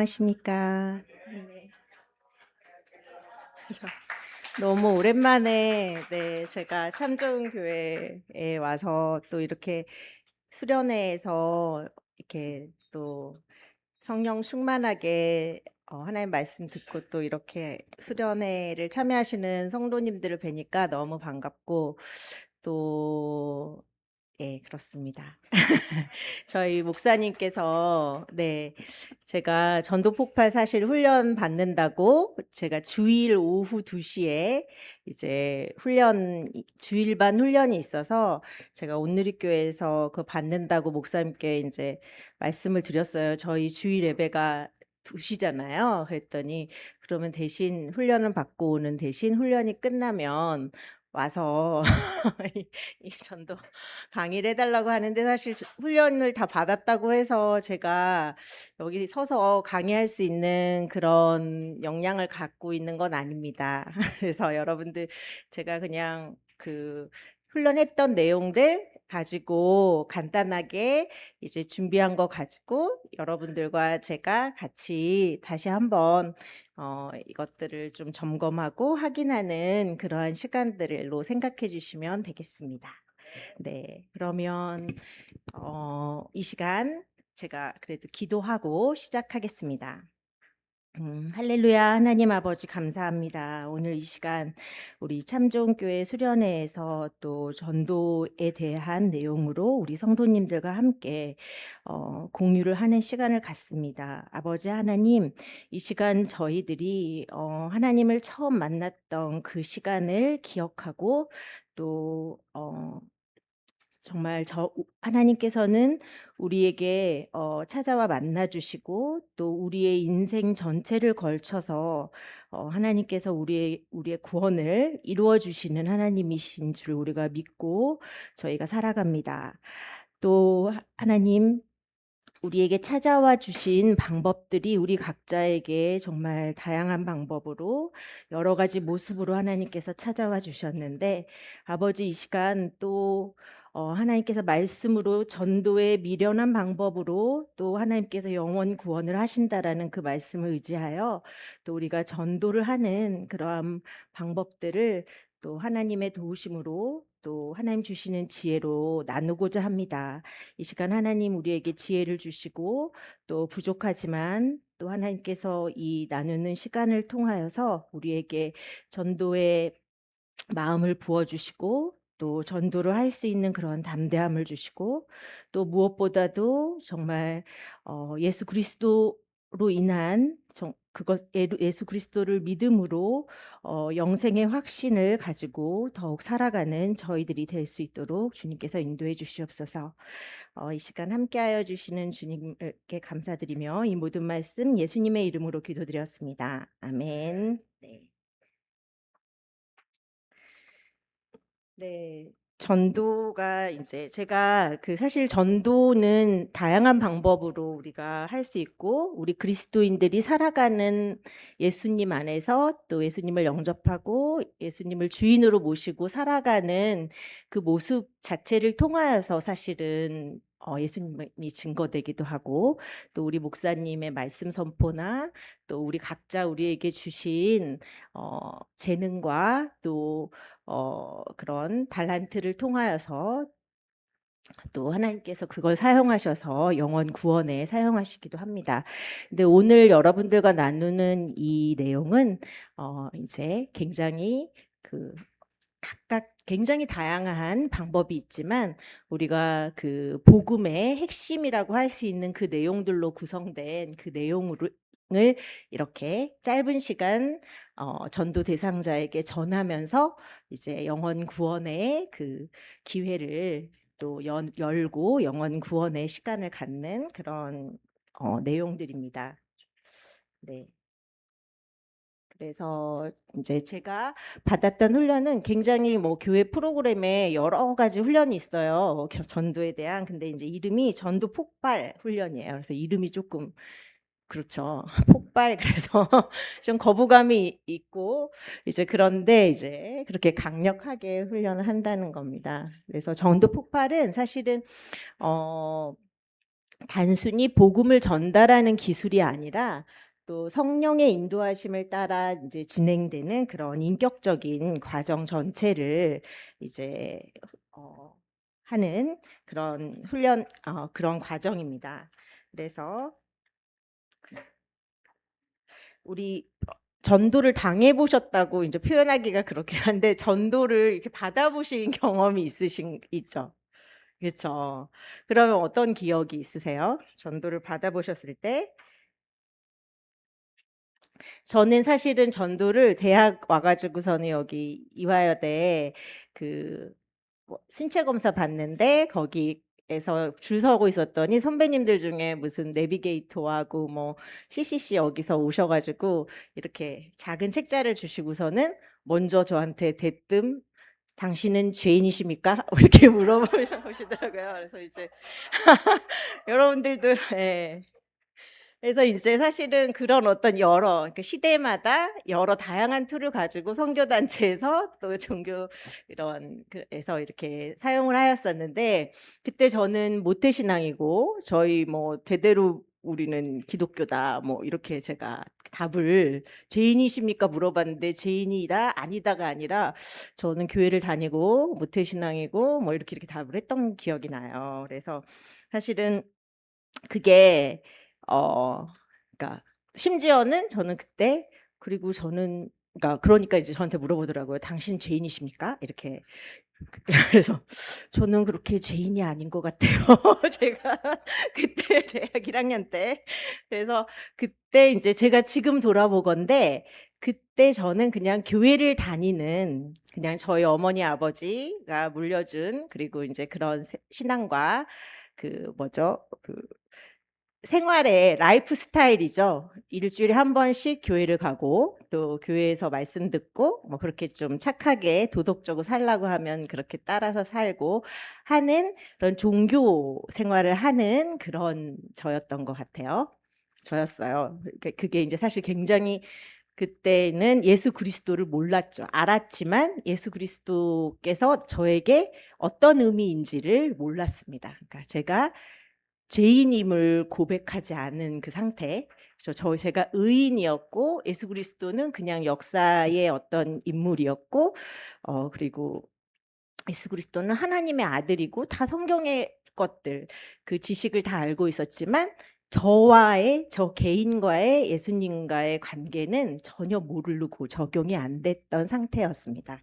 안녕하십니까. 네. 저 너무 오랜만에 제가 참 좋은 교회에 와서 또 이렇게 수련회에서 이렇게 또 성령 충만하게 하나님 말씀 듣고 또 이렇게 수련회를 참여하시는 성도님들을 뵈니까 너무 반갑고 또 예, 그렇습니다. 저희 목사님께서 제가 전도 폭발 사실 훈련 받는다고 제가 주일 오후 2시에 이제 주일반 훈련이 있어서 제가 온누리교회에서 그 받는다고 목사님께 이제 말씀을 드렸어요. 저희 주일 예배가 2시잖아요. 그랬더니 그러면 대신 훈련을 받고 오는 대신 훈련이 끝나면 와서 이 전도 강의를 해달라고 하는데 사실 훈련을 다 받았다고 해서 제가 여기 서서 강의할 수 있는 그런 역량을 갖고 있는 건 아닙니다. 그래서 여러분들 제가 그냥 그 훈련했던 내용들 가지고 간단하게 이제 준비한 거 가지고 여러분들과 제가 같이 다시 한번 이것들을 좀 점검하고 확인하는 그러한 시간들로 생각해 주시면 되겠습니다. 네, 그러면 이 시간 제가 그래도 기도하고 시작하겠습니다. 할렐루야. 하나님 아버지 감사합니다. 오늘 이 시간 우리 참좋은교회 수련회에서 또 전도에 대한 내용으로 우리 성도님들과 함께 공유를 하는 시간을 갖습니다. 아버지 하나님, 이 시간 저희들이 하나님을 처음 만났던 그 시간을 기억하고 또 정말 하나님께서는 우리에게 찾아와 만나 주시고 또 우리의 인생 전체를 걸쳐서 하나님께서 우리의 구원을 이루어 주시는 하나님이신 줄 우리가 믿고 저희가 살아갑니다. 또 하나님, 우리에게 찾아와 주신 방법들이 우리 각자에게 정말 다양한 방법으로 여러 가지 모습으로 하나님께서 찾아와 주셨는데, 아버지 이 시간 또 하나님께서 말씀으로 전도의 미련한 방법으로 또 하나님께서 영원 구원을 하신다라는 그 말씀을 의지하여 또 우리가 전도를 하는 그러한 방법들을 또 하나님의 도우심으로 또 하나님 주시는 지혜로 나누고자 합니다. 이 시간 하나님 우리에게 지혜를 주시고 또 부족하지만 또 하나님께서 이 나누는 시간을 통하여서 우리에게 전도의 마음을 부어주시고 또 전도를 할 수 있는 그런 담대함을 주시고 또 무엇보다도 정말 예수 그리스도로 인한 예수 그리스도를 믿음으로 영생의 확신을 가지고 더욱 살아가는 저희들이 될 수 있도록 주님께서 인도해 주시옵소서. 이 시간 함께하여 주시는 주님께 감사드리며 이 모든 말씀 예수님의 이름으로 기도드렸습니다. 아멘. 네. 네. 전도가 이제 제가 사실 전도는 다양한 방법으로 우리가 할 수 있고 우리 그리스도인들이 살아가는 예수님 안에서 또 예수님을 영접하고 예수님을 주인으로 모시고 살아가는 그 모습 자체를 통하여서 사실은 예수님이 증거되기도 하고 또 우리 목사님의 말씀 선포나 또 우리 각자 우리에게 주신 재능과 또 그런 달란트를 통하여서 또 하나님께서 그걸 사용하셔서 영원 구원에 사용하시기도 합니다. 근데 오늘 여러분들과 나누는 이 내용은 이제 굉장히 각각 굉장히 다양한 방법이 있지만 우리가 그 복음의 핵심이라고 할 수 있는 그 내용들로 구성된 그 내용을 이렇게 짧은 시간 전도 대상자에게 전하면서 이제 영원 구원의 그 기회를 또 열고 영원 구원의 시간을 갖는 그런 내용들입니다. 네. 그래서 이제 제가 받았던 훈련은 굉장히 뭐 교회 프로그램에 여러 가지 훈련이 있어요. 전도에 대한. 근데 이제 이름이 전도 폭발 훈련이에요. 그래서 이름이 조금 그렇죠. 폭발. 그래서 좀 거부감이 있고 이제 그런데 이제 그렇게 강력하게 훈련을 한다는 겁니다. 그래서 전도 폭발은 사실은 어 단순히 복음을 전달하는 기술이 아니라 또 성령의 인도하심을 따라 이제 진행되는 그런 인격적인 과정 전체를 이제 어 하는 그런 훈련 그런 과정입니다. 그래서 우리 전도를 당해 보셨다고 이제 표현하기가 그렇긴 한데 전도를 이렇게 받아 보신 경험이 있죠? 그렇죠. 그러면 어떤 기억이 있으세요? 전도를 받아 보셨을 때? 저는 사실은 전도를 대학 와 가지고서는 여기 이화여대에 그 뭐 신체 검사 받는데 거기에서 줄 서고 있었더니 선배님들 중에 무슨 내비게이터하고 뭐 CCC 여기서 오셔 가지고 이렇게 작은 책자를 주시고서는 먼저 저한테 대뜸 "당신은 죄인이십니까?" 이렇게 물어보시더라고요. 그래서 이제 여러분들도 예. 그래서 이제 사실은 그런 어떤 여러 그 시대마다 여러 다양한 툴을 가지고 선교 단체에서 또 종교 이런 에서 이렇게 사용을 하였었는데 그때 저는 모태 신앙이고 저희 뭐 대대로 "우리는 기독교다." 뭐 이렇게 제가 답을 "죄인이십니까?" 물어봤는데 죄인이다 아니다가 아니라 저는 교회를 다니고 모태 신앙이고 뭐 이렇게 답을 했던 기억이 나요. 그래서 사실은 그게 어 그러니까 심지어는 저는 그때 그리고 저는 그러니까 이제 저한테 물어보더라고요. "당신 죄인이십니까?" 이렇게. 그래서 저는 그렇게 죄인이 아닌 것 같아요. 제가 그때 대학 1 학년 때. 그래서 그때 인제 제가 지금 돌아보건대 그때 저는 그냥 교회를 다니는 그냥 저희 어머니 아버지가 물려준 그리고 인제 그런 신앙과 그 뭐죠? 그 생활의 라이프 스타일이죠. 일주일에 한 번씩 교회를 가고 또 교회에서 말씀 듣고 뭐 그렇게 좀 착하게 도덕적으로 살라고 하면 그렇게 따라서 살고 하는 그런 종교 생활을 하는 그런 저였던 것 같아요. 저였어요. 그게 인제 사실 굉장히 그때는 예수 그리스도를 몰랐죠. 알았지만 예수 그리스도께서 저에게 어떤 의미인지를 몰랐습니다. 그러니까 제가 죄인임을 고백하지 않은 그 상태. 제가 의인이었고 예수 그리스도는 그냥 역사의 어떤 인물이었고 그리고 예수 그리스도는 하나님의 아들이고 다 성경의 것들 그 지식을 다 알고 있었지만 저 개인과의 예수님과의 관계는 전혀 모르고 적용이 안 됐던 상태였습니다.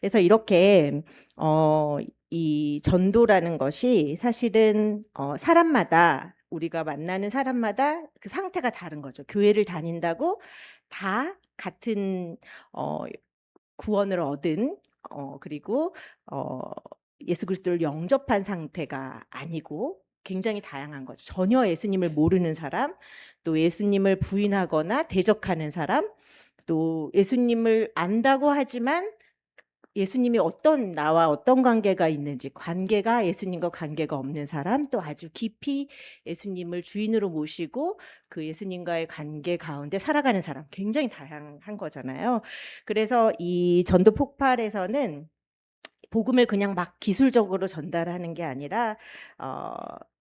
그래서 이렇게 어 이 전도라는 것이 사실은 사람마다 우리가 만나는 사람마다 그 상태가 다른 거죠. 교회를 다닌다고 다 같은 어 구원을 얻은 그리고 어 예수 그리스도를 영접한 상태가 아니고 굉장히 다양한 거죠. 전혀 예수님을 모르는 사람, 또 예수님을 부인하거나 대적하는 사람, 또 예수님을 안다고 하지만 예수님이 나와 어떤 관계가 있는지 관계가 예수님과 관계가 없는 사람, 또 아주 깊이 예수님을 주인으로 모시고 그 예수님과의 관계 가운데 살아가는 사람 굉장히 다양한 거잖아요. 그래서 이 전도 폭발에서는 복음을 그냥 막 기술적으로 전달하는 게 아니라 어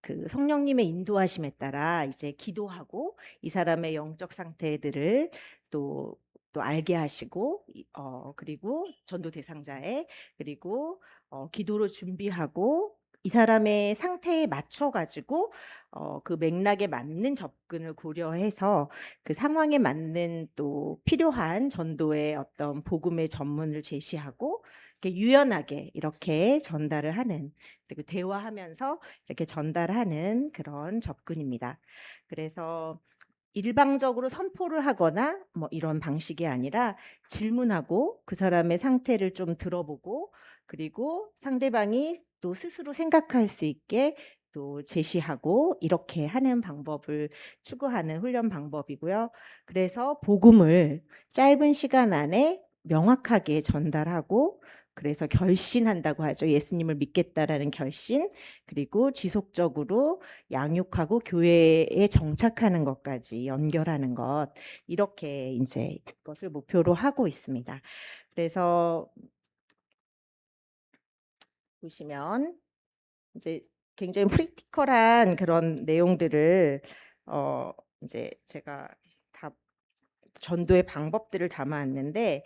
그 성령님의 인도하심에 따라 이제 기도하고 이 사람의 영적 상태들을 또 알게 하시고 그리고 전도 대상자의 그리고 기도로 준비하고 이 사람의 상태에 맞춰 가지고 그 맥락에 맞는 접근을 고려해서 그 상황에 맞는 또 필요한 전도의 어떤 복음의 전문을 제시하고 이렇게 유연하게 이렇게 전달을 하는 그리고 대화하면서 이렇게 전달하는 그런 접근입니다. 그래서 일방적으로 선포를 하거나 뭐 이런 방식이 아니라 질문하고 그 사람의 상태를 좀 들어보고 그리고 상대방이 또 스스로 생각할 수 있게 또 제시하고 이렇게 하는 방법을 추구하는 훈련 방법이고요. 그래서 복음을 짧은 시간 안에 명확하게 전달하고 그래서 결신한다고 하죠. 예수님을 믿겠다라는 결신 그리고 지속적으로 양육하고 교회에 정착하는 것까지 연결하는 것 이렇게 인제 그것을 목표로 하고 있습니다. 그래서 보시면 이제 굉장히 프랙티컬한 그런 내용들을 이제 제가 다 전도의 방법들을 담아왔는데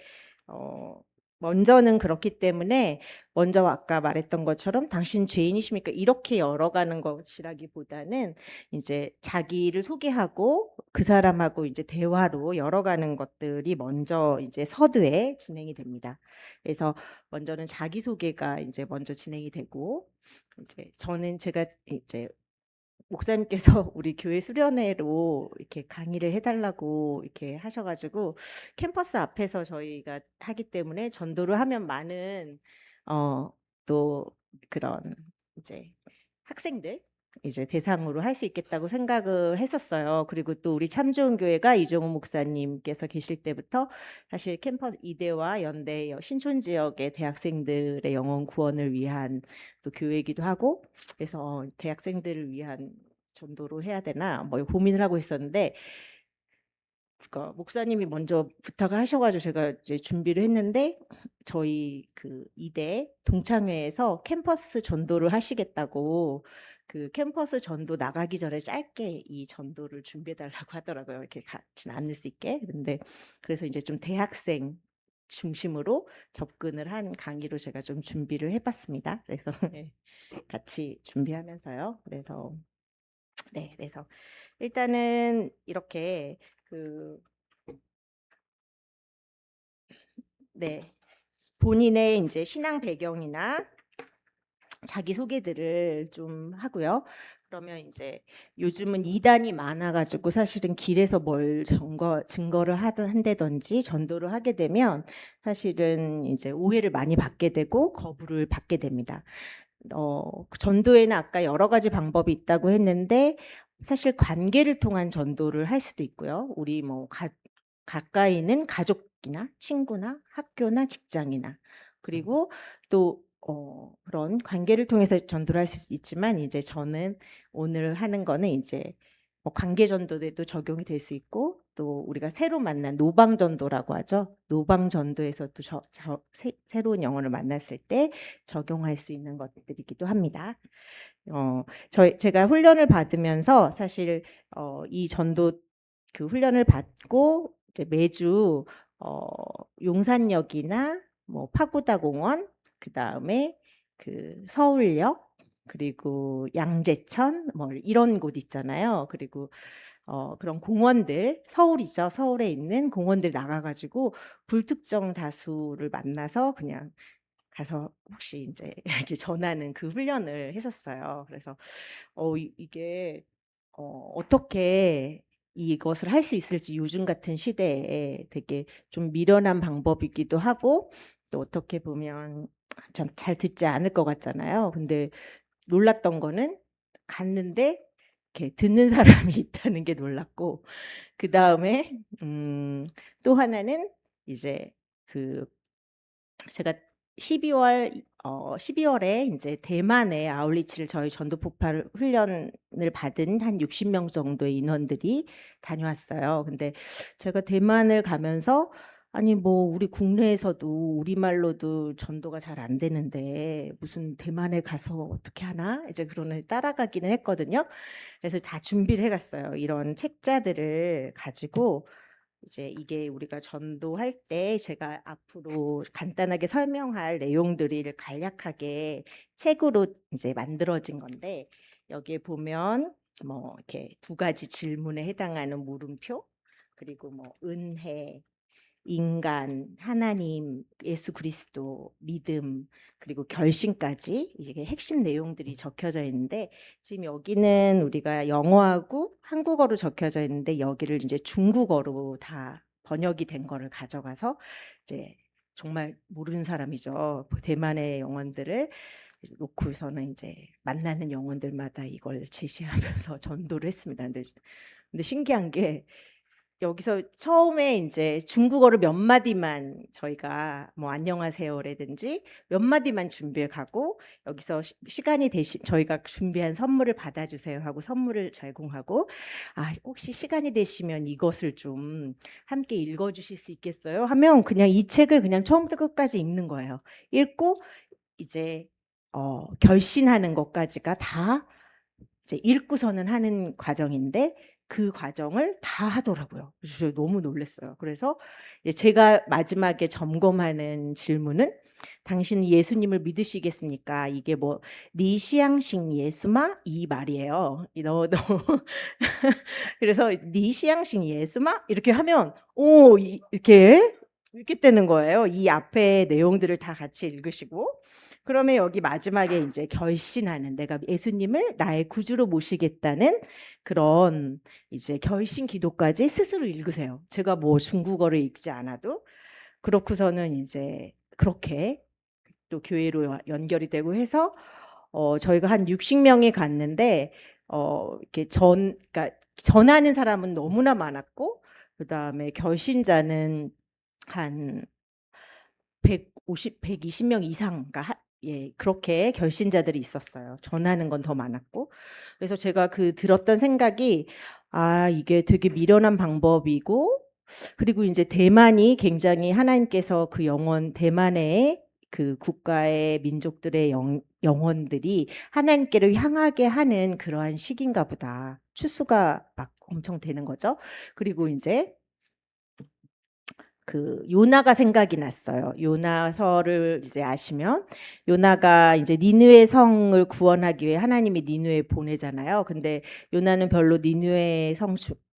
어 먼저는 그렇기 때문에 먼저 아까 말했던 것처럼 "당신 죄인이십니까?" 이렇게 열어가는 것이라기보다는 이제 자기를 소개하고 그 사람하고 이제 대화로 열어가는 것들이 먼저 이제 서두에 진행이 됩니다. 그래서 먼저는 자기소개가 이제 먼저 진행이 되고 이제 제가 이제 목사님께서 우리 교회 수련회로 이렇게 강의를 해 달라고 이렇게 하셔 가지고 캠퍼스 앞에서 저희가 하기 때문에 전도를 하면 많은 어 또 그런 이제 학생들 이제 대상으로 할 수 있겠다고 생각을 했었어요. 그리고 또 우리 참 좋은 교회가 이종우 목사님께서 계실 때부터 사실 캠퍼스 이대와 연대 신촌 지역의 대학생들의 영혼 구원을 위한 또 교회이기도 하고 그래서 대학생들을 위한 전도로 해야 되나 뭐 고민을 하고 있었는데 그러니까 목사님이 먼저 부탁을 하셔 가지고 제가 이제 준비를 했는데 저희 그 이대 동창회에서 캠퍼스 전도를 하시겠다고 그 캠퍼스 전도 나가기 전에 짧게 이 전도를 준비해 달라고 하더라고요. 이렇게 같이 나눌 수 있게. 근데 그래서 이제 좀 대학생 중심으로 접근을 한 강의로 제가 좀 준비를 해 봤습니다. 그래서 네. 같이 준비하면서요. 그래서 네. 그래서 일단은 이렇게 그 네. 본인의 인제 신앙 배경이나 자기소개들을 좀 하고요. 그러면 인제 요즘은 이단이 많아 가지고 사실은 길에서 뭘 증거를 한다든지 전도를 하게 되면 사실은 이제 오해를 많이 받게 되고 거부를 받게 됩니다. 전도에는 아까 여러 가지 방법이 있다고 했는데 사실 관계를 통한 전도를 할 수도 있고요. 우리 뭐 가까이 있는 가족이나 친구나 학교나 직장이나 그리고 또 그런 관계를 통해서 전도를 할 수 있지만 이제 저는 오늘 하는 거는 이제 뭐 관계 전도에도 적용이 될 수 있고 또 우리가 새로 만난 노방 전도라고 하죠. 노방 전도에서도 새로운 영혼을 만났을 때 적용할 수 있는 것들이기도 합니다. 제가 훈련을 받으면서 사실 이 전도 그 훈련을 받고 이제 매주 어 용산역이나 뭐 파고다 공원 그다음에 그 서울역 그리고 양재천 뭐 이런 곳 있잖아요. 그리고 그런 공원들 서울이죠. 서울에 있는 공원들 나가 가지고 불특정 다수를 만나서 그냥 가서 혹시 인제 이렇게 전하는 그 훈련을 했었어요. 그래서 이게 어떻게 이것을 할 수 있을지 요즘 같은 시대에 되게 좀 미련한 방법이기도 하고 또 어떻게 보면 참 잘 듣지 않을 것 같잖아요. 근데 놀랐던 거는 갔는데 이렇게 듣는 사람이 있다는 게 놀랐고 그다음에 또 하나는 이제 그 제가 12 월에 인제 대만에 아울리치를 저희 전도 폭발 훈련을 받은 한 60명 정도의 인원들이 다녀왔어요. 근데 제가 대만을 가면서 아니 뭐 우리 국내에서도 우리말로도 전도가 잘 안 되는데 무슨 대만에 가서 어떻게 하나? 이제 그러는 따라가기는 했거든요. 그래서 다 준비를 해 갔어요. 이런 책자들을 가지고 이제 이게 우리가 전도할 때 제가 앞으로 간단하게 설명할 내용들을 간략하게 책으로 이제 만들어진 건데 여기에 보면 뭐 이렇게 두 가지 질문에 해당하는 물음표 그리고 뭐 은혜 인간, 하나님, 예수 그리스도, 믿음, 그리고 결심까지 이게 핵심 내용들이 적혀져 있는데 지금 여기는 우리가 영어하고 한국어로 적혀져 있는데 여기를 이제 중국어로 다 번역이 된 거를 가져가서 이제 정말 모르는 사람이죠. 대만의 영혼들을 놓고서는 이제 만나는 영혼들마다 이걸 제시하면서 전도를 했습니다. 근데 신기한 게 여기서 처음에 인제 중국어를 몇 마디만 저희가 뭐 "안녕하세요."라든지 몇 마디만 준비해 가고 여기서 시간이 저희가 준비한 선물을 받아주세요 하고 선물을 제공하고 "아 혹시 시간이 되시면 이것을 좀 함께 읽어 주실 수 있겠어요?" 하면 그냥 이 책을 그냥 처음부터 끝까지 읽는 거예요. 읽고 이제 결신하는 것까지가 다 이제 읽고서는 하는 과정인데 그 과정을 다 하더라고요. 그래서 제가 너무 놀랐어요. 그래서 제가 마지막에 점검하는 질문은 "당신은 예수님을 믿으시겠습니까?" 이게 뭐 "니시앙식 예수마?" 이 말이에요. 이 너 그래서 "니시앙식 예수마?" 이렇게 하면 이렇게 되는 거예요. 이 앞에 내용들을 다 같이 읽으시고 그러면 여기 마지막에 이제 결신하는, 내가 예수님을 나의 구주로 모시겠다는 그런 이제 결심 기도까지 스스로 읽으세요. 제가 뭐 중국어를 읽지 않아도. 그렇고서는 이제 그렇게 또 교회로 연결이 되고 해서 저희가 한 60명이 갔는데 이렇게 그러니까 전하는 사람은 너무나 많았고 그다음에 결신자는 한 120명 이상, 그러니까 그렇게 결신자들이 있었어요. 전하는 건 더 많았고. 그래서 제가 들었던 생각이 이게 되게 미련한 방법이고 그리고 이제 대만이 굉장히 하나님께서 대만의 그 국가의 민족들의 영혼들이 하나님께로 향하게 하는 그러한 시기인가 보다. 추수가 막 엄청 되는 거죠. 그리고 이제 요나가 생각이 났어요. 요나서를 이제 아시면 요나가 이제 니느웨 성을 구원하기 위해 하나님이 니느웨에 보내잖아요. 근데 요나는 별로 니느웨 성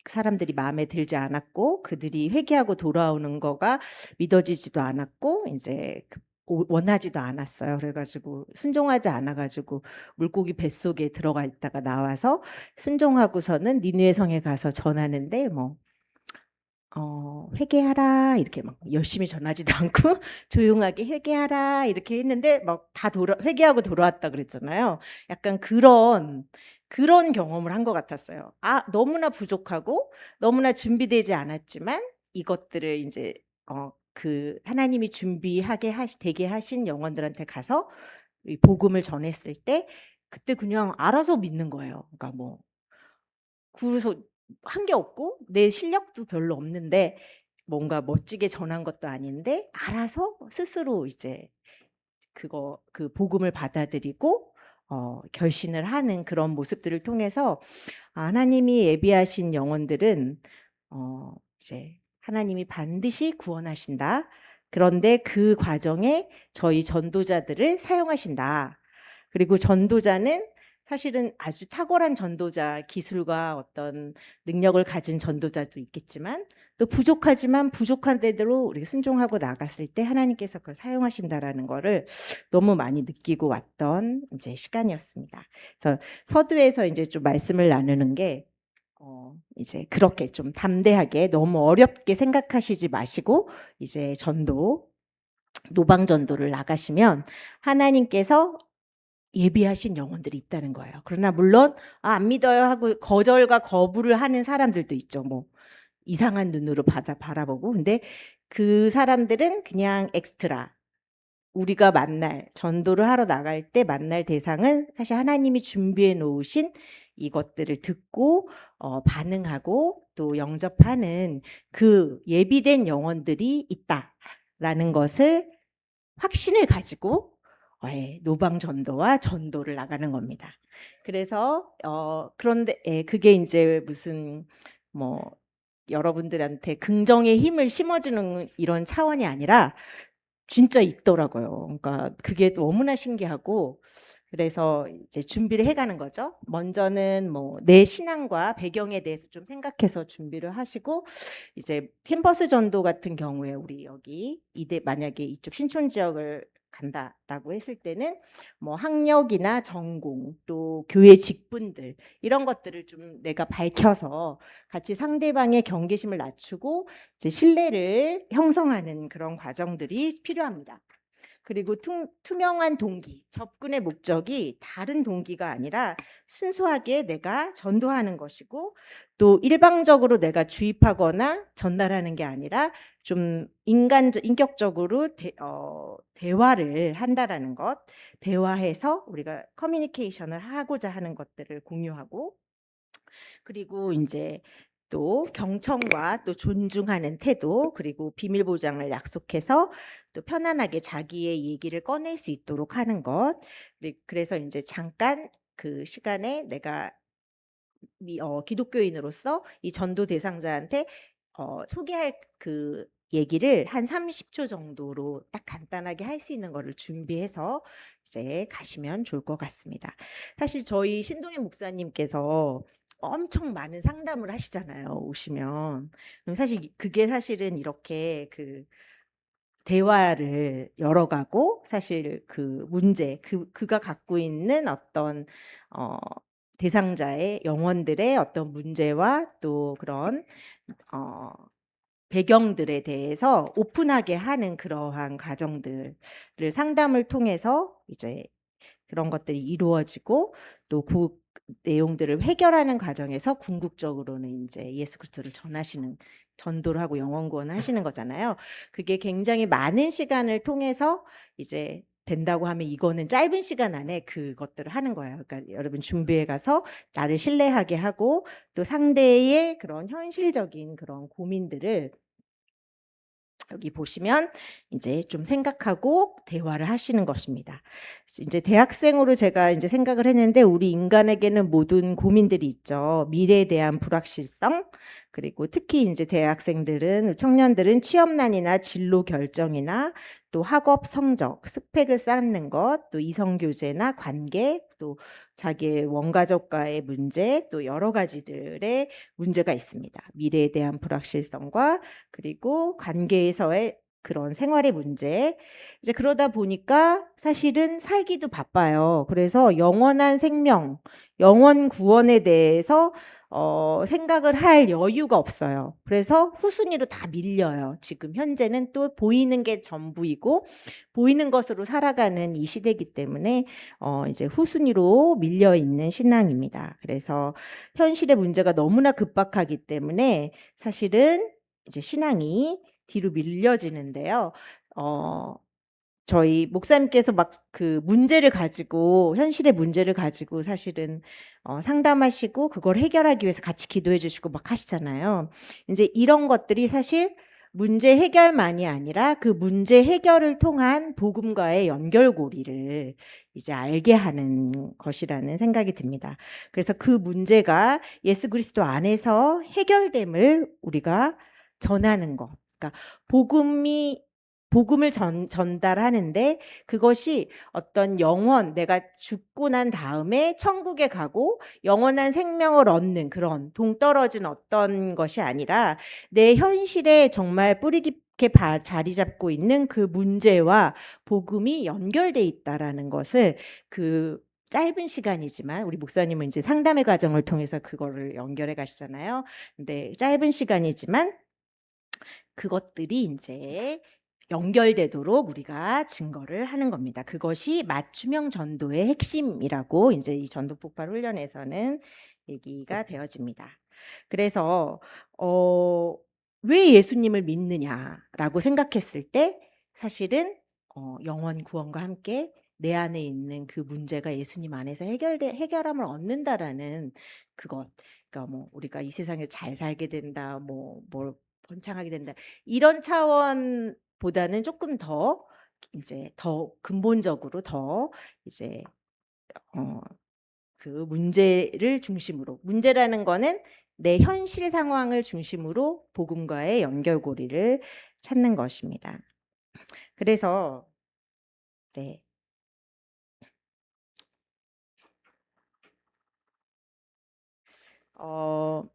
사람들이 마음에 들지 않았고 그들이 회개하고 돌아오는 거가 믿어지지도 않았고 이제 원하지도 않았어요. 그래가지고 순종하지 않아가지고 물고기 뱃속에 들어가 있다가 나와서 순종하고서는 니느웨 성에 가서 전하는데 회개하라 이렇게 막 열심히 전하지도 않고 조용하게 회개하라 이렇게 했는데 막 다 회개하고 돌아왔다 그랬잖아요. 약간 그런 경험을 한 것 같았어요. 너무나 부족하고 너무나 준비되지 않았지만 이것들을 이제 하나님이 되게 하신 영혼들한테 가서 이 복음을 전했을 때 그때 그냥 알아서 믿는 거예요. 그러니까 그래서 한 게 없고 내 실력도 별로 없는데 뭔가 멋지게 전한 것도 아닌데 알아서 스스로 이제 그 복음을 받아들이고 결신을 하는 그런 모습들을 통해서 하나님이 예비하신 영혼들은 이제 하나님이 반드시 구원하신다. 그런데 그 과정에 저희 전도자들을 사용하신다. 그리고 전도자는 사실은 아주 탁월한 전도자, 기술과 어떤 능력을 가진 전도자도 있겠지만 또 부족하지만 부족한 데대로 우리가 순종하고 나갔을 때 하나님께서 그걸 사용하신다라는 거를 너무 많이 느끼고 왔던 이제 시간이었습니다. 그래서 서두에서 이제 좀 말씀을 나누는 게 이제 그렇게 좀 담대하게 너무 어렵게 생각하시지 마시고 이제 노방 전도를 나가시면 하나님께서 예비하신 영혼들이 있다는 거예요. 그러나 물론 안 믿어요 하고 거절과 거부를 하는 사람들도 있죠. 이상한 눈으로 바라보고. 근데 그 사람들은 그냥 엑스트라. 우리가 전도를 하러 나갈 때 만날 대상은 사실 하나님이 준비해 놓으신 이것들을 듣고 반응하고 또 영접하는 그 예비된 영혼들이 있다라는 것을 확신을 가지고 노방 전도와 전도를 나가는 겁니다. 그래서 그런데 그게 이제 무슨 여러분들한테 긍정의 힘을 심어주는 이런 차원이 아니라 진짜 있더라고요. 그러니까 그게 너무나 신기하고 그래서 이제 준비를 해가는 거죠. 먼저는 내 신앙과 배경에 대해서 좀 생각해서 준비를 하시고 이제 캠퍼스 전도 같은 경우에 우리 여기 만약에 이쪽 신촌 지역을 간다라고 했을 때는 학력이나 전공 또 교회 직분들 이런 것들을 좀 내가 밝혀서 같이 상대방의 경계심을 낮추고 이제 신뢰를 형성하는 그런 과정들이 필요합니다. 그리고 투명한 동기, 접근의 목적이 다른 동기가 아니라 순수하게 내가 전도하는 것이고 또 일방적으로 내가 주입하거나 전달하는 게 아니라 좀 인격적으로 대화를 한다라는 것, 대화해서 우리가 커뮤니케이션을 하고자 하는 것들을 공유하고 그리고 이제 또 경청과 또 존중하는 태도, 그리고 비밀 보장을 약속해서 또 편안하게 자기의 얘기를 꺼낼 수 있도록 하는 것. 그래서 이제 잠깐 그 시간에 내가 기독교인으로서 이 전도 대상자한테 소개할 그 얘기를 한 30초 정도로 딱 간단하게 할 수 있는 거를 준비해서 이제 가시면 좋을 것 같습니다. 사실 저희 신동현 목사님께서 엄청 많은 상담을 하시잖아요, 오시면. 그럼 사실 그게 사실은 이렇게 그 대화를 열어가고, 사실 그 문제, 그가 갖고 있는 어떤 어 대상자의 영혼들의 어떤 문제와 또 그런 어 배경들에 대해서 오픈하게 하는 그러한 과정들을 상담을 통해서 이제 그런 것들이 이루어지고, 또 그 내용들을 해결하는 과정에서 궁극적으로는 인제 예수 그리스도를 전하시는, 전도를 하고 영혼 구원을 하시는 거잖아요. 그게 굉장히 많은 시간을 통해서 이제 된다고 하면, 이거는 짧은 시간 안에 그것들을 하는 거예요. 그러니까 여러분 준비해 가서 나를 신뢰하게 하고, 또 상대의 그런 현실적인 그런 고민들을 여기 보시면 이제 좀 생각하고 대화를 하시는 것입니다. 이제 대학생으로 제가 이제 생각을 했는데, 우리 인간에게는 모든 고민들이 있죠. 미래에 대한 불확실성, 그리고 특히 이제 대학생들은, 청년들은 취업난이나 진로 결정이나 또 학업 성적, 스펙을 쌓는 것, 또 이성 교제나 관계, 또 자기의 원가족과의 문제, 또 여러 가지들의 문제가 있습니다. 미래에 대한 불확실성과 그리고 관계에서의 그런 생활의 문제. 이제 그러다 보니까 사실은 살기도 바빠요. 그래서 영원한 생명, 영원 구원에 대해서 생각을 할 여유가 없어요. 그래서 후순위로 다 밀려요. 지금 현재는 또 보이는 게 전부이고, 보이는 것으로 살아가는 이 시대이기 때문에 이제 후순위로 밀려 있는 신앙입니다. 그래서 현실의 문제가 너무나 급박하기 때문에 사실은 이제 신앙이 뒤로 밀려지는데요. 저희 목사님께서 막 그 문제를 가지고, 현실의 문제를 가지고 사실은 상담하시고 그걸 해결하기 위해서 같이 기도해 주시고 막 하시잖아요. 인제 이런 것들이 사실 문제 해결만이 아니라 그 문제 해결을 통한 복음과의 연결고리를 이제 알게 하는 것이라는 생각이 듭니다. 그래서 그 문제가 예수 그리스도 안에서 해결됨을 우리가 전하는 것. 그러니까 복음을 전달하는데, 그것이 어떤 영원, 내가 죽고 난 다음에 천국에 가고 영원한 생명을 얻는 그런 동떨어진 어떤 것이 아니라, 내 현실에 정말 뿌리 깊게 자리 잡고 있는 그 문제와 복음이 연결돼 있다라는 것을, 그 짧은 시간이지만 우리 목사님은 이제 상담의 과정을 통해서 그거를 연결해 가시잖아요. 근데 짧은 시간이지만 그것들이 인제 연결되도록 우리가 증거를 하는 겁니다. 그것이 맞춤형 전도의 핵심이라고 인제 이 전도 폭발 훈련에서는 얘기가 되어집니다. 그래서 왜 예수님을 믿느냐라고 생각했을 때, 사실은 영원 구원과 함께 내 안에 있는 그 문제가 예수님 안에서 해결함을 얻는다라는 그것. 그러니까 뭐 우리가 이 세상에 잘 살게 된다, 뭐 뭘 번창하게 된다, 이런 차원보다는 조금 더 이제 더 근본적으로 더 이제 어 그 문제를 중심으로, 문제라는 거는 내 현실 상황을 중심으로 복음과의 연결고리를 찾는 것입니다. 그래서 네. 어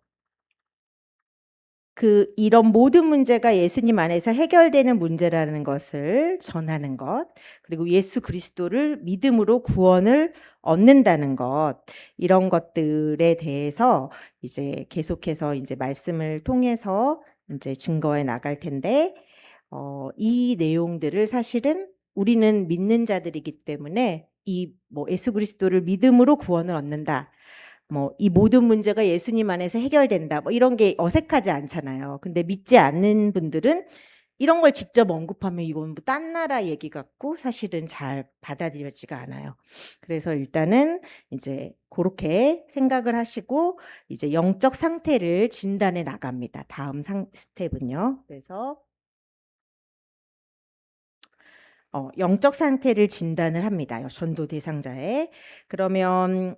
이런 모든 문제가 예수님 안에서 해결되는 문제라는 것을 전하는 것, 그리고 예수 그리스도를 믿음으로 구원을 얻는다는 것, 이런 것들에 대해서 이제 계속해서 이제 말씀을 통해서 이제 증거해 나갈 텐데, 이 내용들을 사실은 우리는 믿는 자들이기 때문에, 이 뭐 예수 그리스도를 믿음으로 구원을 얻는다, 뭐 이 모든 문제가 예수님 안에서 해결된다, 뭐 이런 게 어색하지 않잖아요. 근데 믿지 않는 분들은 이런 걸 직접 언급하면 이건 뭐 딴 나라 얘기 같고 사실은 잘 받아들여지가 않아요. 그래서 일단은 이제 고렇게 생각을 하시고 이제 영적 상태를 진단해 나갑니다. 다음 스텝은요. 그래서 영적 상태를 진단을 합니다. 전도 대상자의. 그러면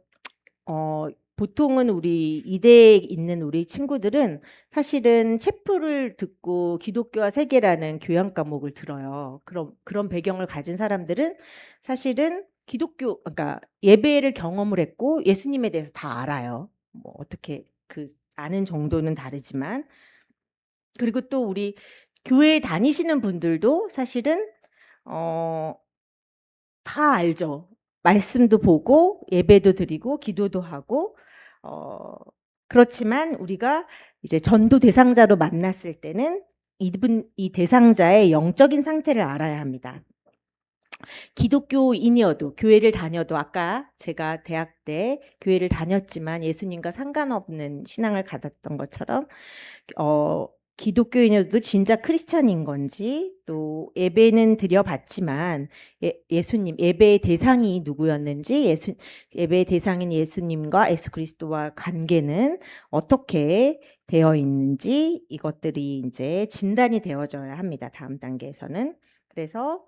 보통은 우리 이대에 있는 우리 친구들은 사실은 체프를 듣고 기독교와 세계라는 교양 과목을 들어요. 그런 배경을 가진 사람들은 사실은 기독교, 그러니까 예배를 경험을 했고 예수님에 대해서 다 알아요. 뭐 어떻게 그 아는 정도는 다르지만. 그리고 또 우리 교회에 다니시는 분들도 사실은 어 다 알죠. 말씀도 보고 예배도 드리고 기도도 하고 어 그렇지만 우리가 이제 전도 대상자로 만났을 때는 이 대상자의 영적인 상태를 알아야 합니다. 기독교인이어도 교회를 다녀도 아까 제가 대학 때 교회를 다녔지만 예수님과 상관없는 신앙을 가졌던 것처럼 기독교인이어도 진짜 크리스천인 건지 또 예배는 드려봤지만 예수님 예배의 대상이 누구였는지 예배의 대상인 예수님과 예수 그리스도와 관계는 어떻게 되어 있는지 이것들이 이제 진단이 되어져야 합니다. 다음 단계에서는. 그래서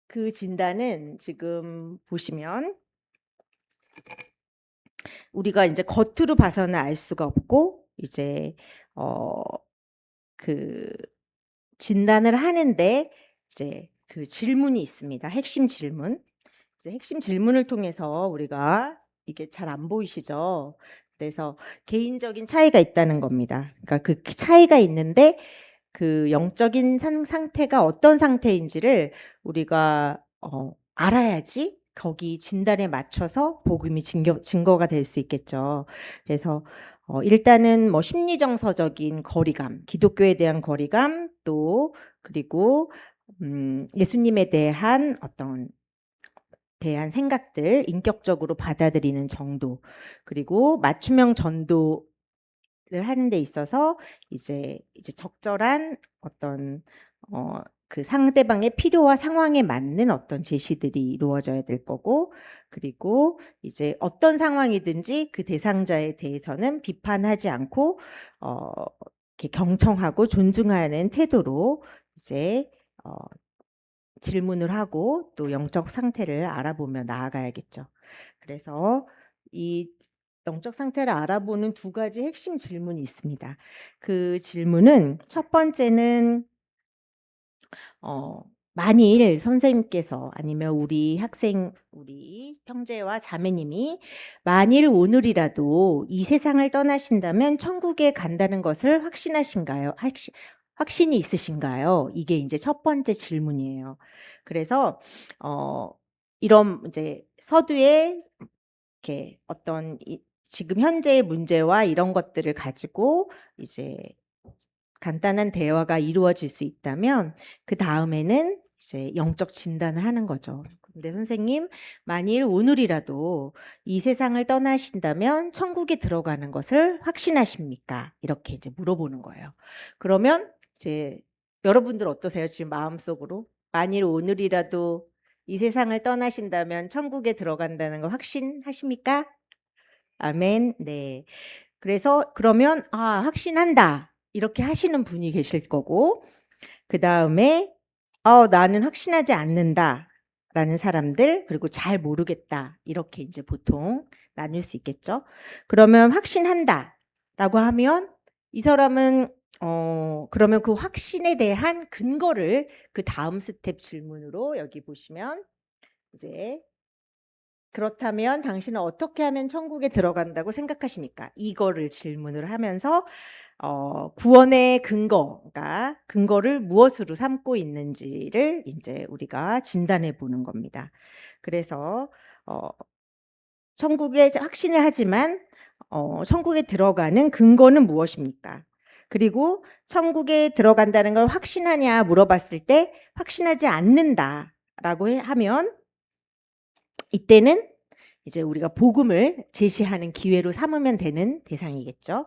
그 진단은 지금 보시면 우리가 이제 겉으로 봐서는 알 수가 없고 이제 그 진단을 하는데 이제 그 질문이 있습니다. 핵심 질문. 이제 핵심 질문을 통해서 우리가 이게 잘 안 보이시죠? 그래서 개인적인 차이가 있다는 겁니다. 그러니까 그 차이가 있는데 그 영적인 상태가 어떤 상태인지를 우리가 알아야지 거기 진단에 맞춰서 복음이 증거가 될 수 있겠죠. 그래서 일단은 뭐 심리정서적인 거리감, 기독교에 대한 거리감, 또 그리고 예수님에 대한 생각들, 인격적으로 받아들이는 정도, 그리고 맞춤형 전도를 하는 데 있어서 이제 적절한 어떤 그 상대방의 필요와 상황에 맞는 어떤 제시들이 이루어져야 될 거고, 그리고 이제 어떤 상황이든지 그 대상자에 대해서는 비판하지 않고 이렇게 경청하고 존중하는 태도로 이제 질문을 하고 또 영적 상태를 알아보며 나아가야겠죠. 그래서 이 영적 상태를 알아보는 두 가지 핵심 질문이 있습니다. 그 질문은 첫 번째는 만일 선생님께서 아니면 우리 형제와 자매님이 만일 오늘이라도 이 세상을 떠나신다면 천국에 간다는 것을 확신하신가요? 확신이 있으신가요? 이게 이제 첫 번째 질문이에요. 그래서 이런 이제 서두에 이렇게 어떤 지금 현재의 문제와 이런 것들을 가지고 이제 간단한 대화가 이루어질 수 있다면 그 다음에는 이제 영적 진단을 하는 거죠. 근데 선생님, 만일 오늘이라도 이 세상을 떠나신다면 천국에 들어가는 것을 확신하십니까? 이렇게 이제 물어보는 거예요. 그러면 이제 여러분들 어떠세요? 지금 마음속으로 만일 오늘이라도 이 세상을 떠나신다면 천국에 들어간다는 걸 확신하십니까? 아멘. 네. 그래서 그러면 확신한다. 이렇게 하시는 분이 계실 거고 그다음에 나는 확신하지 않는다라는 사람들 그리고 잘 모르겠다. 이렇게 이제 보통 나눌 수 있겠죠. 그러면 확신한다라고 하면 이 사람은 그러면 그 확신에 대한 근거를 그 다음 스텝 질문으로 여기 보시면 이제 그렇다면 당신은 어떻게 하면 천국에 들어간다고 생각하십니까? 이거를 질문을 하면서 구원의 그러니까 근거를 무엇으로 삼고 있는지를 이제 우리가 진단해 보는 겁니다. 그래서 천국에 확신을 하지만 천국에 들어가는 근거는 무엇입니까? 그리고 천국에 들어간다는 걸 확신하냐 물어봤을 때 확신하지 않는다라고 하면 이때는 이제 우리가 복음을 제시하는 기회로 삼으면 되는 대상이겠죠.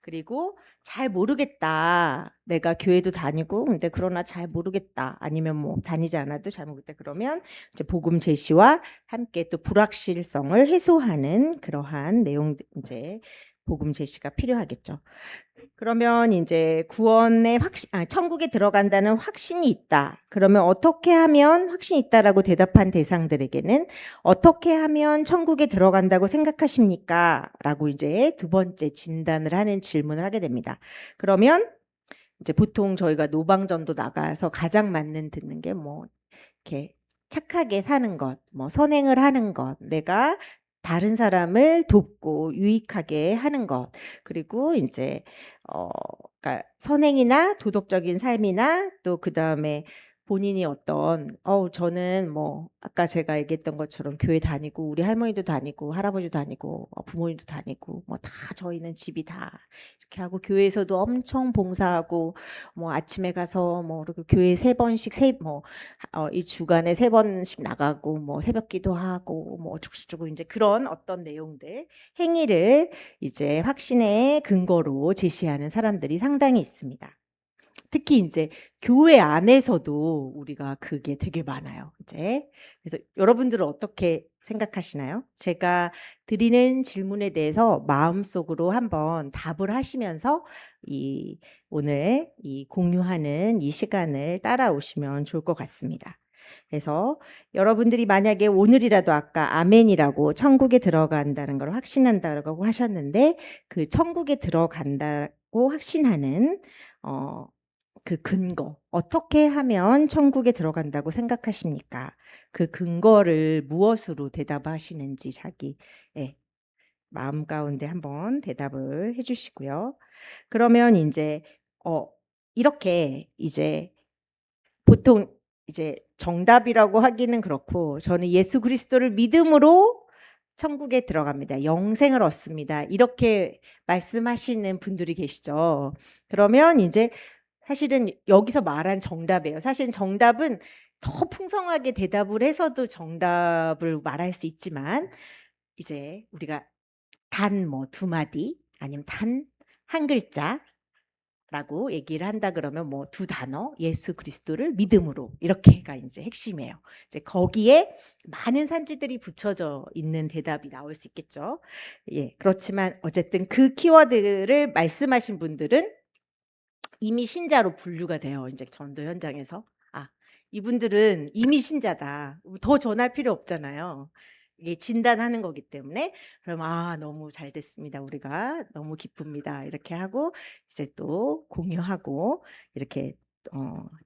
그리고 잘 모르겠다. 내가 교회도 다니고 근데 그러나 잘 모르겠다. 아니면 뭐 다니지 않아도 잘 모르겠다. 그러면 이제 복음 제시와 함께 또 불확실성을 해소하는 그러한 내용 이제 복음 제시가 필요하겠죠. 그러면 이제 구원의 천국에 들어간다는 확신이 있다. 그러면 어떻게 하면 확신이 있다라고 대답한 대상들에게는 어떻게 하면 천국에 들어간다고 생각하십니까? 라고 이제 두 번째 진단을 하는 질문을 하게 됩니다. 그러면 이제 보통 저희가 노방전도 나가서 가장 맞는 듣는 게 뭐 이렇게 착하게 사는 것, 뭐 선행을 하는 것, 내가 다른 사람을 돕고 유익하게 하는 것, 그리고 이제 그러니까 선행이나 도덕적인 삶이나 또 그다음에 본인이 어떤 저는 뭐 아까 제가 얘기했던 것처럼 교회 다니고 우리 할머니도 다니고 할아버지도 다니고 부모님도 다니고 뭐 다 저희는 집이 다 이렇게 하고 교회에서도 엄청 봉사하고 뭐 아침에 가서 뭐 이렇게 교회 3번씩 이 주간에 3번씩 나가고 뭐 새벽 기도하고 뭐 어쩌고저쩌고 이제 그런 어떤 내용들 행위를 이제 확신의 근거로 제시하는 사람들이 상당히 있습니다. 특히 이제 교회 안에서도 우리가 그게 되게 많아요. 이제 그래서 여러분들은 어떻게 생각하시나요? 제가 드리는 질문에 대해서 마음속으로 한번 답을 하시면서 이 오늘 이 공유하는 이 시간을 따라오시면 좋을 것 같습니다. 그래서 여러분들이 만약에 오늘이라도 아까 아멘이라고 천국에 들어간다는 걸 확신한다고 하셨는데 그 천국에 들어간다고 확신하는 그 근거, 어떻게 하면 천국에 들어간다고 생각하십니까? 그 근거를 무엇으로 대답하시는지 자기 마음 가운데 한번 대답을 해주시고요. 그러면 이제 이렇게 이제 보통 이제 정답이라고 하기는 그렇고 저는 예수 그리스도를 믿음으로 천국에 들어갑니다. 영생을 얻습니다. 이렇게 말씀하시는 분들이 계시죠. 그러면 이제 사실은 여기서 말한 정답이에요. 사실은 정답은 더 풍성하게 대답을 해서도 정답을 말할 수 있지만 이제 우리가 단 뭐 2마디 아니면 단 한 글자라고 얘기를 한다 그러면 뭐 2단어 예수 그리스도를 믿음으로 이렇게가 이제 핵심이에요. 이제 거기에 많은 산들들이 붙여져 있는 대답이 나올 수 있겠죠. 예, 그렇지만 어쨌든 그 키워드를 말씀하신 분들은 이미 신자로 분류가 돼요. 이제 전도 현장에서. 이분들은 이미 신자다. 더 전할 필요 없잖아요. 이게 진단하는 거기 때문에 그럼 너무 잘 됐습니다. 우리가 너무 기쁩니다. 이렇게 하고 이제 또 공유하고 이렇게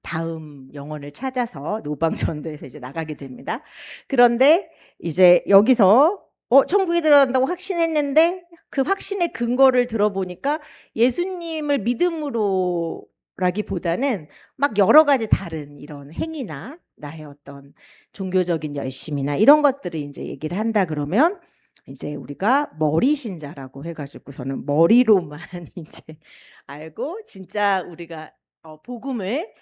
다음 영혼을 찾아서 노방 전도에서 이제 나가게 됩니다. 그런데 이제 여기서 천국에 들어간다고 확신했는데 그 확신의 근거를 들어보니까 예수님을 믿음으로 라기보다는 막 여러 가지 다른 이런 행위나 나의 어떤 종교적인 열심이나 이런 것들을 이제 얘기를 한다 그러면 이제 우리가 머리 신자라고 해가지고서는 머리로만 이제 알고 진짜 우리가 복음을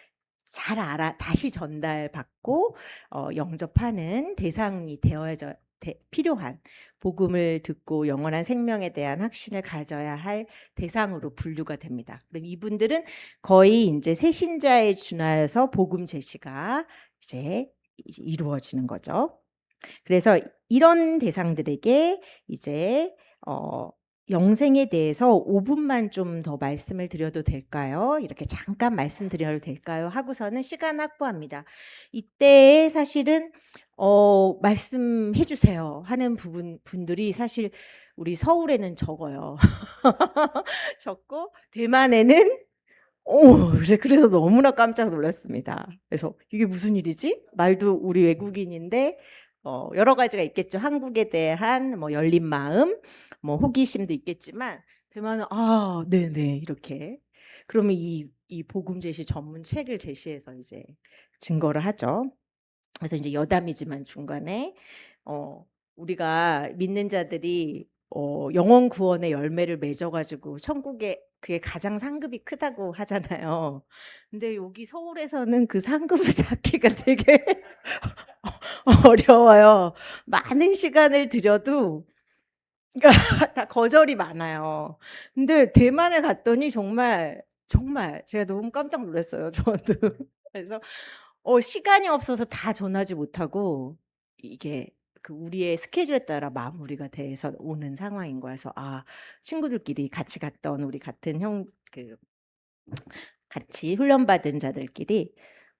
잘 다시 전달받고 영접하는 대상이 되어져 필요한 복음을 듣고 영원한 생명에 대한 확신을 가져야 할 대상으로 분류가 됩니다. 그럼 이분들은 거의 이제 새신자에 준하여서 복음 제시가 이제 이루어지는 거죠. 그래서 이런 대상들에게 이제 영생에 대해서 5분만 좀 더 말씀을 드려도 될까요? 이렇게 잠깐 말씀드려도 될까요? 하고서는 시간 확보합니다. 이때 사실은 말씀해 주세요 하는 분들이 사실 우리 서울에는 적어요. 적고 대만에는 그래서 너무나 깜짝 놀랐습니다. 그래서 이게 무슨 일이지? 말도 우리 외국인인데 여러 가지가 있겠죠. 한국에 대한 뭐 열린 마음, 뭐 호기심도 있겠지만 대만은 네네 이렇게 그러면 이 복음 제시 전문 책을 제시해서 이제 증거를 하죠. 그래서 이제 여담이지만 중간에 우리가 믿는 자들이 영원 구원의 열매를 맺어가지고 천국에 그게 가장 상급이 크다고 하잖아요. 근데 여기 서울에서는 그 상급을 쌓기가 되게 어려워요. 많은 시간을 들여도 그러니까 다 거절이 많아요. 근데 대만에 갔더니 정말 제가 너무 깜짝 놀랐어요 저도. 그래서 시간이 없어서 다 전하지 못하고 이게 우리의 스케줄에 따라 마무리가 돼서 오는 상황인 거야. 그래서 친구들끼리 같이 갔던 우리 같은 같이 훈련받은 자들끼리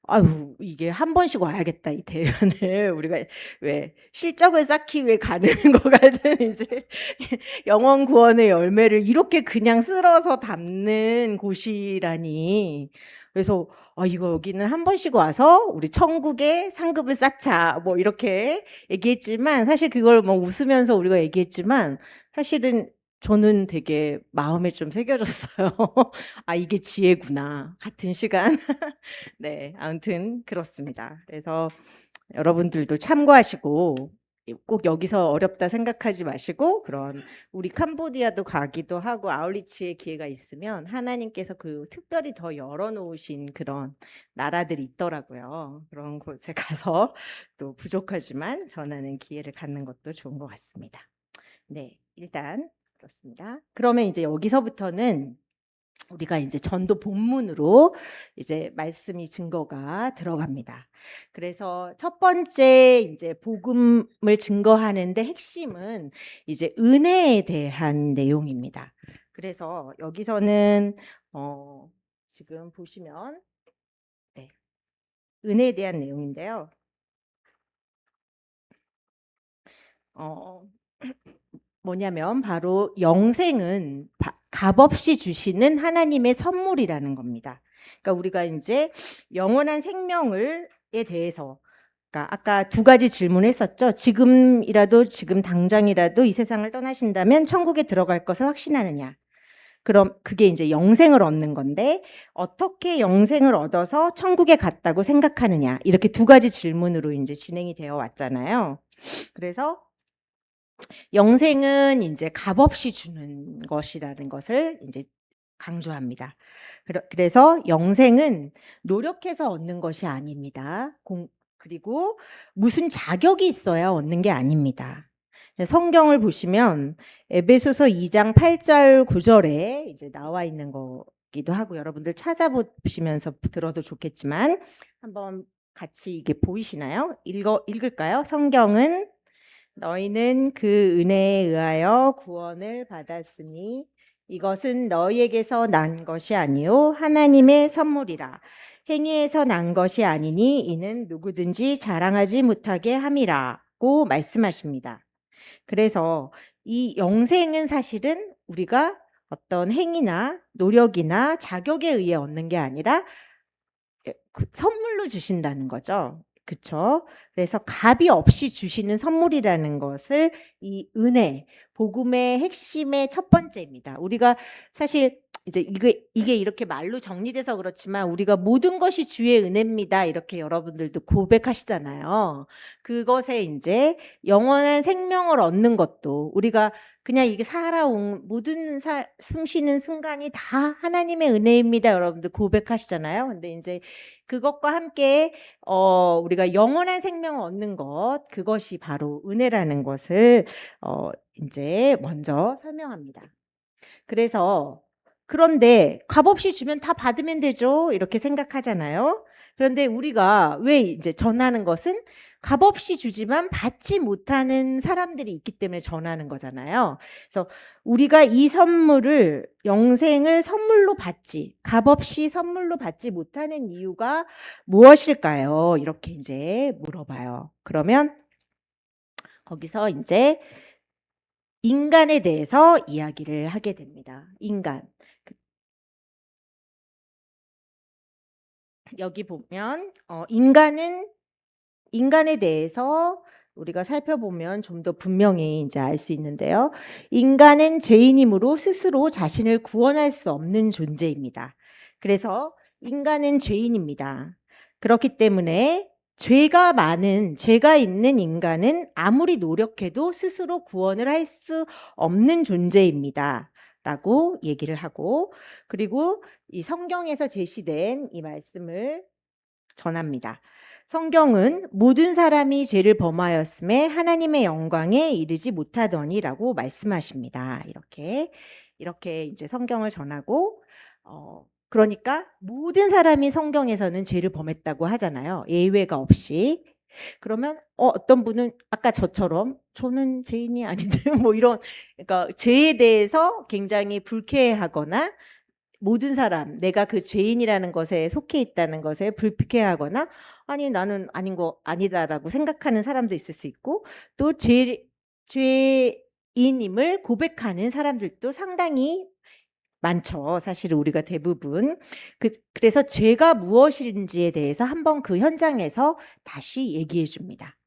"아유 이게 한 번씩 와야겠다 이 대면을." 우리가 왜 실적을 쌓기 위해 가는 것 같은 이제 영혼 구원의 열매를 이렇게 그냥 쓸어서 담는 곳이라니. 그래서 이거 여기는 한 번씩 와서 우리 천국의 상급을 쌓자." 뭐 이렇게 얘기했지만, 사실 그걸 뭐 웃으면서 우리가 얘기했지만 사실은 저는 되게 마음에 좀 새겨졌어요. '아 이게 지혜구나.' 같은 시간. 네. 아무튼 그렇습니다. 그래서 여러분들도 참고하시고 꼭 여기서 어렵다 생각하지 마시고, 그런 우리 캄보디아도 가기도 하고 아울리치의 기회가 있으면 하나님께서 특별히 더 열어 놓으신 그런 나라들이 있더라고요. 그런 곳에 가서 또 부족하지만 전하는 기회를 갖는 것도 좋은 것 같습니다. 네. 일단 그렇습니다. 그러면 이제 여기서부터는 우리가 이제 전도 본문으로 이제 말씀이 증거가 들어갑니다. 그래서 첫 번째 이제 복음을 증거하는데 핵심은 이제 은혜에 대한 내용입니다. 그래서 여기서는 지금 보시면, 네, 은혜에 대한 내용인데요. 어 뭐냐면 바로 영생은 값없이 주시는 하나님의 선물이라는 겁니다. 그러니까 우리가 이제 영원한 생명을에 대해서, 그러니까 아까 두 가지 질문했었죠. 지금 당장이라도 이 세상을 떠나신다면 천국에 들어갈 것을 확신하느냐? 그럼 그게 이제 영생을 얻는 건데, 어떻게 영생을 얻어서 천국에 갔다고 생각하느냐? 이렇게 두 가지 질문으로 이제 진행이 되어 왔잖아요. 그래서 영생은 이제 값없이 주는 것이라는 것을 이제 강조합니다. 그래서 영생은 노력해서 얻는 것이 아닙니다. 그리고 무슨 자격이 있어야 얻는 게 아닙니다. 성경을 보시면 에베소서 2장 8절 9절에 이제 나와 있는 거기도 하고, 여러분들 찾아보시면서 들어도 좋겠지만 한번 같이 이게 보이시나요? 읽을까요? 성경은 너희는 그 은혜에 의하여 구원을 받았으니 이것은 너희에게서 난 것이 아니요 하나님의 선물이라. 행위에서 난 것이 아니니 이는 누구든지 자랑하지 못하게 함이라고 말씀하십니다. 그래서 이 영생은 사실은 우리가 어떤 행위나 노력이나 자격에 의해 얻는 게 아니라 선물로 주신다는 거죠. 그쵸? 그래서 값이 없이 주시는 선물이라는 것을 이 은혜, 복음의 핵심의 첫 번째입니다. 우리가 사실 이제 이게 이렇게 말로 정리돼서 그렇지만 우리가 모든 것이 주의 은혜입니다. 이렇게 여러분들도 고백하시잖아요. 그것에 이제 영원한 생명을 얻는 것도, 우리가 그냥 이게 살아온 모든 숨 쉬는 순간이 다 하나님의 은혜입니다. 여러분들 고백하시잖아요. 근데 이제 그것과 함께 우리가 영원한 생명을 얻는 것, 그것이 바로 은혜라는 것을 이제 먼저 설명합니다. 그래서 그런데 값없이 주면 다 받으면 되죠. 이렇게 생각하잖아요. 그런데 우리가 왜 이제 전하는 것은 값없이 주지만 받지 못하는 사람들이 있기 때문에 전하는 거잖아요. 그래서 우리가 이 선물을, 영생을 선물로 받지, 값없이 선물로 받지 못하는 이유가 무엇일까요? 이렇게 이제 물어봐요. 그러면 거기서 이제 인간에 대해서 이야기를 하게 됩니다. 인간. 여기 보면 인간에 대해서 우리가 살펴보면 좀 더 분명히 이제 알 수 있는데요. 인간은 죄인이므로 스스로 자신을 구원할 수 없는 존재입니다. 그래서 인간은 죄인입니다. 그렇기 때문에 죄가 있는 인간은 아무리 노력해도 스스로 구원을 할 수 없는 존재입니다. 라고 얘기를 하고, 그리고 이 성경에서 제시된 이 말씀을 전합니다. 성경은 모든 사람이 죄를 범하였음에 하나님의 영광에 이르지 못하더니라고 말씀하십니다. 이렇게 이제 성경을 전하고 그러니까 모든 사람이 성경에서는 죄를 범했다고 하잖아요. 예외가 없이. 그러면 어떤 분은 아까 저처럼 저는 죄인이 아닌데 뭐 이런 그러니까 죄에 대해서 굉장히 불쾌해하거나 모든 사람 내가 그 죄인이라는 것에 속해 있다는 것에 불쾌하거나 아니 나는 아닌 거 아니다라고 생각하는 사람도 있을 수 있고 또 죄인임을 고백하는 사람들도 상당히 많죠. 사실 우리가 대부분. 그래서 죄가 무엇인지에 대해서 한번 그 현장에서 다시 얘기해 줍니다.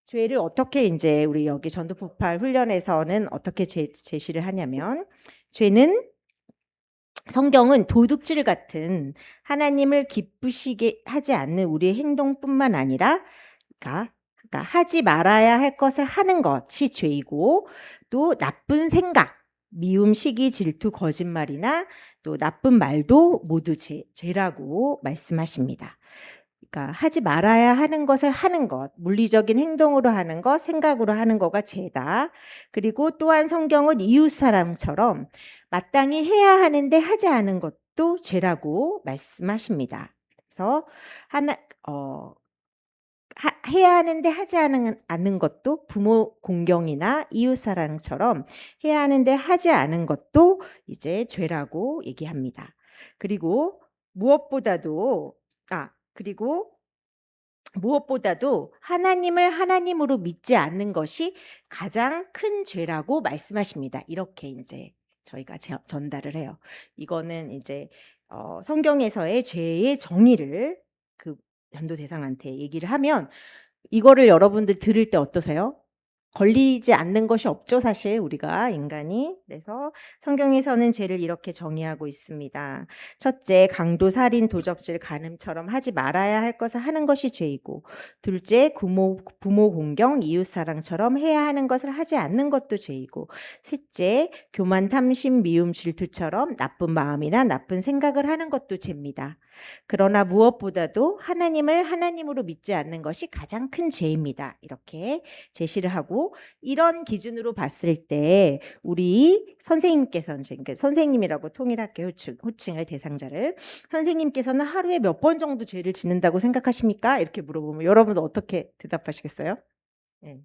죄를 어떻게 이제 우리 여기 전도폭발 훈련에서는 어떻게 제시를 하냐면 죄는 성경은 도둑질 같은 하나님을 기쁘시게 하지 않는 우리의 행동뿐만 아니라 그러니까 하지 말아야 할 것을 하는 것이 죄이고 또 나쁜 생각, 미움, 시기, 질투, 거짓말이나 또 나쁜 말도 모두 죄라고 말씀하십니다. 그러니까 하지 말아야 하는 것을 하는 것, 물리적인 행동으로 하는 것, 생각으로 하는 거가 죄다. 그리고 또한 성경은 이웃 사람처럼 마땅히 해야 하는데 하지 않은 것도 죄라고 말씀하십니다. 그래서 해야 하는데 하지 않는 것도 부모 공경이나 이웃 사랑처럼 해야 하는데 하지 않은 것도 이제 죄라고 얘기합니다. 그리고 무엇보다도 하나님을 하나님으로 믿지 않는 것이 가장 큰 죄라고 말씀하십니다. 이렇게 이제 저희가 전달을 해요. 이거는 이제 성경에서의 죄의 정의를 그 전도 대상한테 얘기를 하면 이거를 여러분들 들을 때 어떠세요? 걸리지 않는 것이 없죠, 사실 우리가 인간이. 그래서 성경에서는 죄를 이렇게 정의하고 있습니다. 첫째, 강도, 살인, 도적질, 간음처럼 하지 말아야 할 것을 하는 것이 죄이고, 둘째, 부모 공경, 이웃 사랑처럼 해야 하는 것을 하지 않는 것도 죄이고, 셋째, 교만, 탐심, 미움, 질투처럼 나쁜 마음이나 나쁜 생각을 하는 것도 죄입니다. 그러나 무엇보다도 하나님을 하나님으로 믿지 않는 것이 가장 큰 죄입니다. 이렇게 제시를 하고 이런 기준으로 봤을 때 우리 선생님께서는 선생님이라고 통일할게요. 호칭을 대상자를 선생님께서는 하루에 몇 번 정도 죄를 짓는다고 생각하십니까? 이렇게 물어보면 여러분은 어떻게 대답하시겠어요? 네.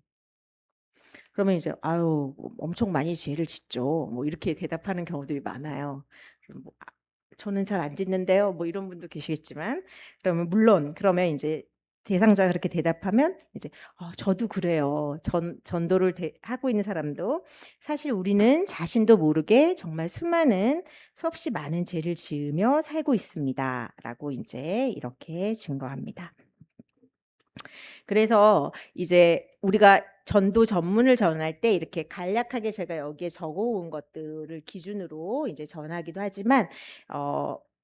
그러면 이제 아유 엄청 많이 죄를 짓죠. 뭐 이렇게 대답하는 경우들이 많아요. 뭐, 저는 잘 안 짓는데요. 뭐 이런 분도 계시겠지만 그러면 이제 대상자가 그렇게 대답하면 이제 저도 그래요. 전도를 하고 있는 사람도 사실 우리는 자신도 모르게 정말 수없이 많은 죄를 지으며 살고 있습니다라고 이제 이렇게 증거합니다. 그래서 이제 우리가 전도 전문을 전할 때 이렇게 간략하게 제가 여기에 적어온 것들을 기준으로 이제 전하기도 하지만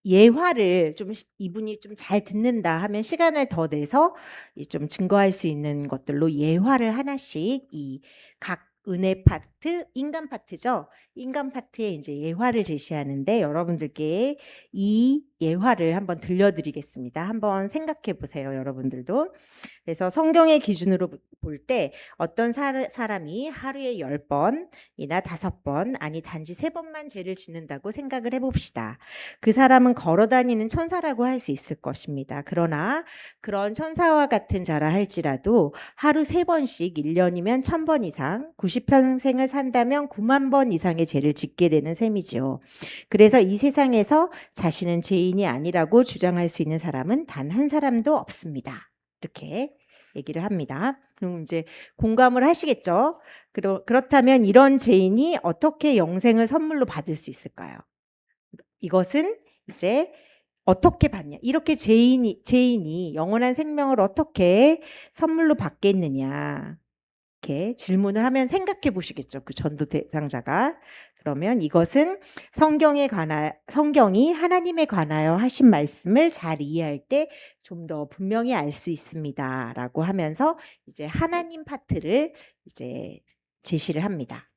예화를 좀 이분이 좀 잘 듣는다 하면 시간을 더 내서 좀 증거할 수 있는 것들로 예화를 하나씩 이 각 은혜 파트, 인간 파트죠. 인간 파트에 이제 예화를 제시하는데 여러분들께 이 예화를 한번 들려드리겠습니다. 한번 생각해 보세요, 여러분들도. 그래서 성경의 기준으로 볼 때 어떤 사람이 하루에 10번이나 5번, 아니 단지 3번만 죄를 짓는다고 생각을 해봅시다. 그 사람은 걸어다니는 천사라고 할 수 있을 것입니다. 그러나 그런 천사와 같은 자라 할지라도 하루 3번씩 1년이면 1000번 이상, 90평생을 산다면 9만 번 이상의 죄를 짓게 되는 셈이죠. 그래서 이 세상에서 자신은 죄인이 아니라고 주장할 수 있는 사람은 단 한 사람도 없습니다. 이렇게 얘기를 합니다. 그럼 이제 공감을 하시겠죠? 그렇다면 이런 죄인이 어떻게 영생을 선물로 받을 수 있을까요? 이것은 이제 어떻게 받냐? 이렇게 죄인이 영원한 생명을 어떻게 선물로 받겠느냐? 이렇게 질문을 하면 생각해 보시겠죠. 그 전도 대상자가. 그러면 이것은 성경이 하나님에 관하여 하신 말씀을 잘 이해할 때 좀 더 분명히 알 수 있습니다라고 하면서 이제 하나님 파트를 이제 제시를 합니다.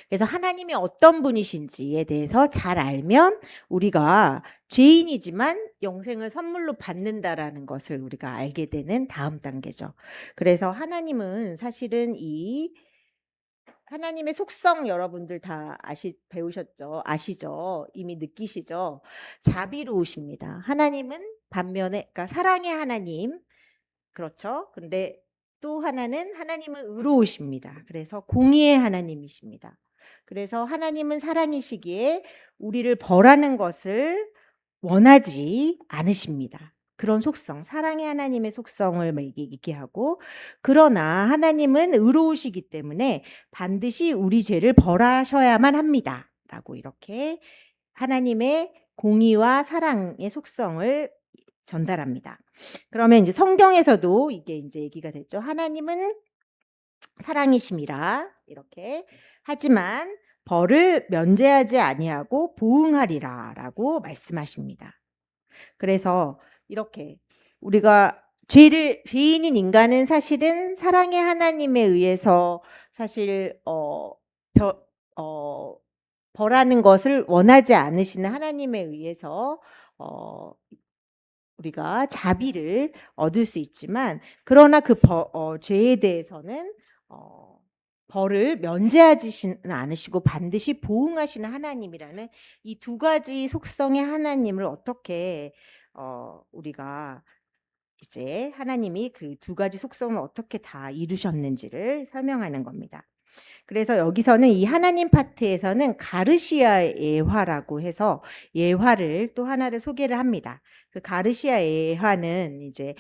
그래서 하나님이 어떤 분이신지에 대해서 잘 알면 우리가 죄인이지만 영생을 선물로 받는다라는 것을 우리가 알게 되는 다음 단계죠. 그래서 하나님은 사실은 이 하나님의 속성 여러분들 다 배우셨죠? 아시죠? 이미 느끼시죠? 자비로우십니다. 하나님은 반면에 그러니까 사랑의 하나님, 그렇죠? 근데 또 하나는 하나님은 의로우십니다. 그래서 공의의 하나님이십니다. 그래서 하나님은 사랑이시기에 우리를 벌하는 것을 원하지 않으십니다. 그런 속성, 사랑의 하나님의 속성을 얘기하고, 그러나 하나님은 의로우시기 때문에 반드시 우리 죄를 벌하셔야만 합니다. 라고 이렇게 하나님의 공의와 사랑의 속성을 전달합니다. 그러면 이제 성경에서도 이게 이제 얘기가 됐죠. 하나님은 사랑이심이라 이렇게 하지만 벌을 면제하지 아니하고 보응하리라라고 말씀하십니다. 그래서 이렇게 우리가 죄인인 인간은 사실은 사랑의 하나님에 의해서 사실 벌하는 것을 원하지 않으시는 하나님에 의해서 우리가 자비를 얻을 수 있지만, 그러나 그 죄에 대해서는 벌을 면제하지는 않으시고 반드시 보응하시는 하나님이라는 이 두 가지 속성의 하나님을 어떻게 우리가 이제 하나님이 그 두 가지 속성을 어떻게 다 이루셨는지를 설명하는 겁니다. 그래서 여기서는 이 하나님 파트에서는 가르시아 예화라고 해서 예화를 또 하나를 소개를 합니다. 그 가르시아 예화는 이제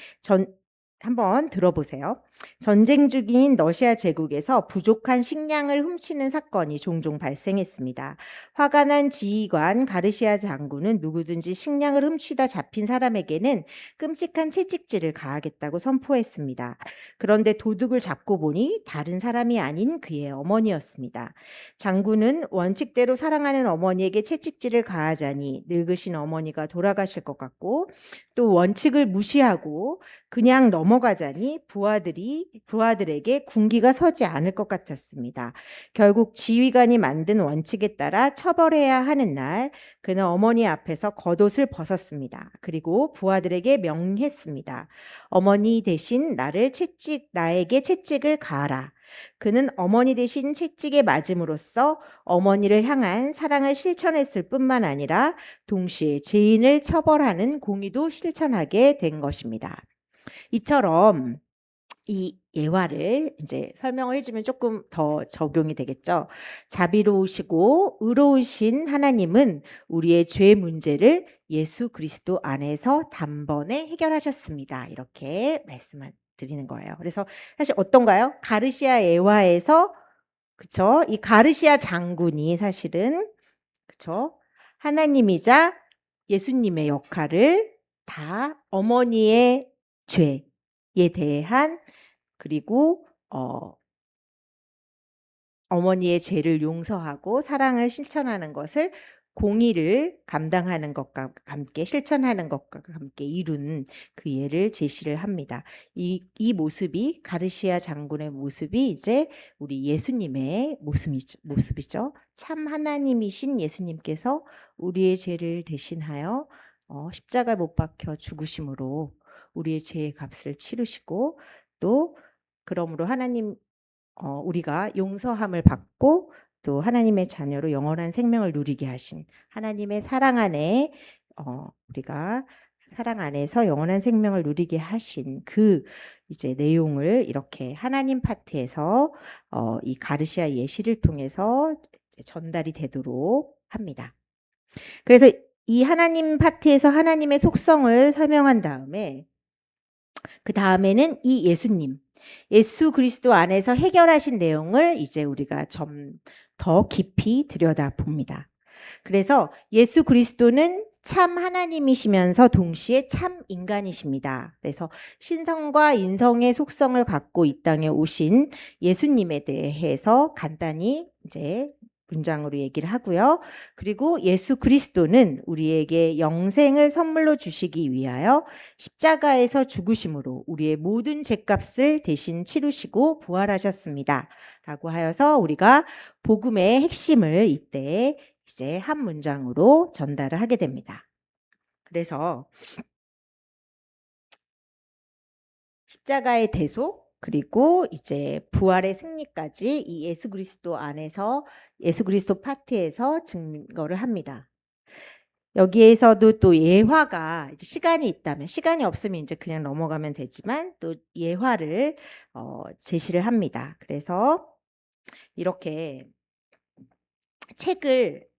한번 들어보세요. 전쟁 중인 러시아 제국에서 부족한 식량을 훔치는 사건이 종종 발생했습니다. 화가 난 지휘관 가르시아 장군은 누구든지 식량을 훔치다 잡힌 사람에게는 끔찍한 채찍질을 가하겠다고 선포했습니다. 그런데 도둑을 잡고 보니 다른 사람이 아닌 그의 어머니였습니다. 장군은 원칙대로 사랑하는 어머니에게 채찍질을 가하자니 늙으신 어머니가 돌아가실 것 같고, 또 원칙을 무시하고 그냥 넘어가자니 부하들에게 군기가 서지 않을 것 같았습니다. 결국 지휘관이 만든 원칙에 따라 처벌해야 하는 날, 그는 어머니 앞에서 겉옷을 벗었습니다. 그리고 부하들에게 명했습니다. 어머니 대신 나에게 채찍을 가하라. 그는 어머니 대신 채찍에 맞음으로써 어머니를 향한 사랑을 실천했을 뿐만 아니라 동시에 죄인을 처벌하는 공의도 실천하게 된 것입니다. 이처럼 이 예화를 이제 설명을 해주면 조금 더 적용이 되겠죠. 자비로우시고 의로우신 하나님은 우리의 죄 문제를 예수 그리스도 안에서 단번에 해결하셨습니다. 이렇게 말씀을 드리는 거예요. 그래서 사실 어떤가요? 가르시아 예화에서, 그쵸? 이 가르시아 장군이 사실은, 그쵸? 하나님이자 예수님의 역할을 다 어머니의 죄에 대한, 그리고 어머니의 죄를 용서하고 사랑을 실천하는 것을, 공의를 감당하는 것과 함께 실천하는 것과 함께 이룬 그 예를 제시를 합니다. 이 모습이, 가르시아 장군의 모습이 이제 우리 예수님의 모습이죠. 참 하나님이신 예수님께서 우리의 죄를 대신하여 십자가에 못 박혀 죽으심으로 우리의 죄의 값을 치르시고, 또 그러므로 우리가 용서함을 받고 또 하나님의 자녀로 영원한 생명을 누리게 하신 하나님의 사랑 안에, 우리가 사랑 안에서 영원한 생명을 누리게 하신 그 이제 내용을 이렇게 하나님 파트에서 이 가르시아 예시를 통해서 전달이 되도록 합니다. 그래서 이 하나님 파트에서 하나님의 속성을 설명한 다음에, 그 다음에는 이 예수 그리스도 안에서 해결하신 내용을 이제 우리가 좀 더 깊이 들여다봅니다. 그래서 예수 그리스도는 참 하나님이시면서 동시에 참 인간이십니다. 그래서 신성과 인성의 속성을 갖고 이 땅에 오신 예수님에 대해서 간단히 이제 문장으로 얘기를 하고요. 그리고 예수 그리스도는 우리에게 영생을 선물로 주시기 위하여 십자가에서 죽으심으로 우리의 모든 죄값을 대신 치르시고 부활하셨습니다. 라고 하여서 우리가 복음의 핵심을 이때 이제 한 문장으로 전달을 하게 됩니다. 그래서 십자가의 대속 그리고 이제 부활의 승리까지 이 예수 그리스도 안에서 예수 그리스도 파트에서 증거를 합니다. 여기에서도 또 예화가 이제 시간이 있다면 시간이 없으면 이제 그냥 넘어가면 되지만 또 예화를 제시를 합니다. 그래서 이렇게 책을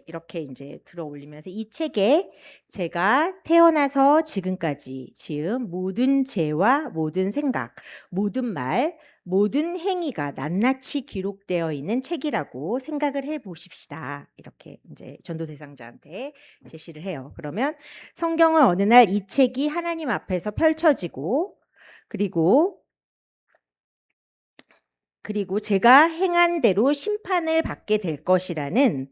이렇게 이제 들어 올리면서 이 책에 제가 태어나서 지금까지 지은 모든 죄와 모든 생각, 모든 말, 모든 행위가 낱낱이 기록되어 있는 책이라고 생각을 해 보십시다. 이렇게 이제 전도 대상자한테 제시를 해요. 그러면 성경은 어느 날 이 책이 하나님 앞에서 펼쳐지고 그리고 제가 행한 대로 심판을 받게 될 것이라는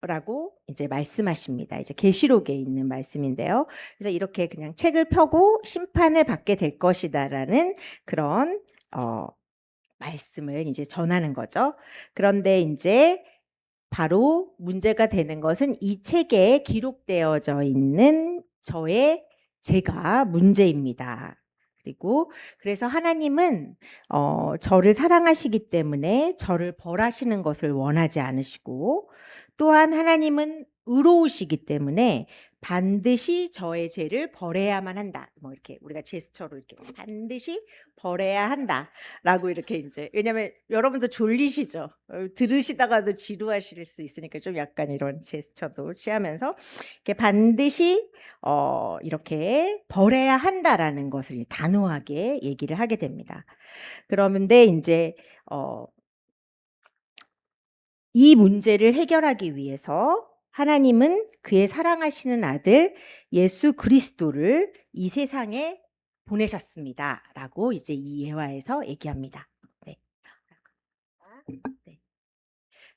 라고 이제 말씀하십니다. 이제 계시록에 있는 말씀인데요. 그래서 이렇게 그냥 책을 펴고 심판을 받게 될 것이다라는 그런 말씀을 이제 전하는 거죠. 그런데 이제 바로 문제가 되는 것은 이 책에 기록되어져 있는 제가 문제입니다. 그래서 하나님은 저를 사랑하시기 때문에 저를 벌하시는 것을 원하지 않으시고 또한 하나님은 의로우시기 때문에 반드시 저의 죄를 벌해야만 한다. 뭐 이렇게 우리가 제스처로 이렇게 반드시 벌해야 한다라고 이렇게 이제 왜냐하면 여러분도 졸리시죠. 들으시다가도 지루하실 수 있으니까 좀 약간 이런 제스처도 취하면서 이렇게 반드시 이렇게 벌해야 한다라는 것을 단호하게 얘기를 하게 됩니다. 그런데 이제 이 문제를 해결하기 위해서 하나님은 그의 사랑하시는 아들 예수 그리스도를 이 세상에 보내셨습니다라고 이제 이 예화에서 얘기합니다. 네. 네.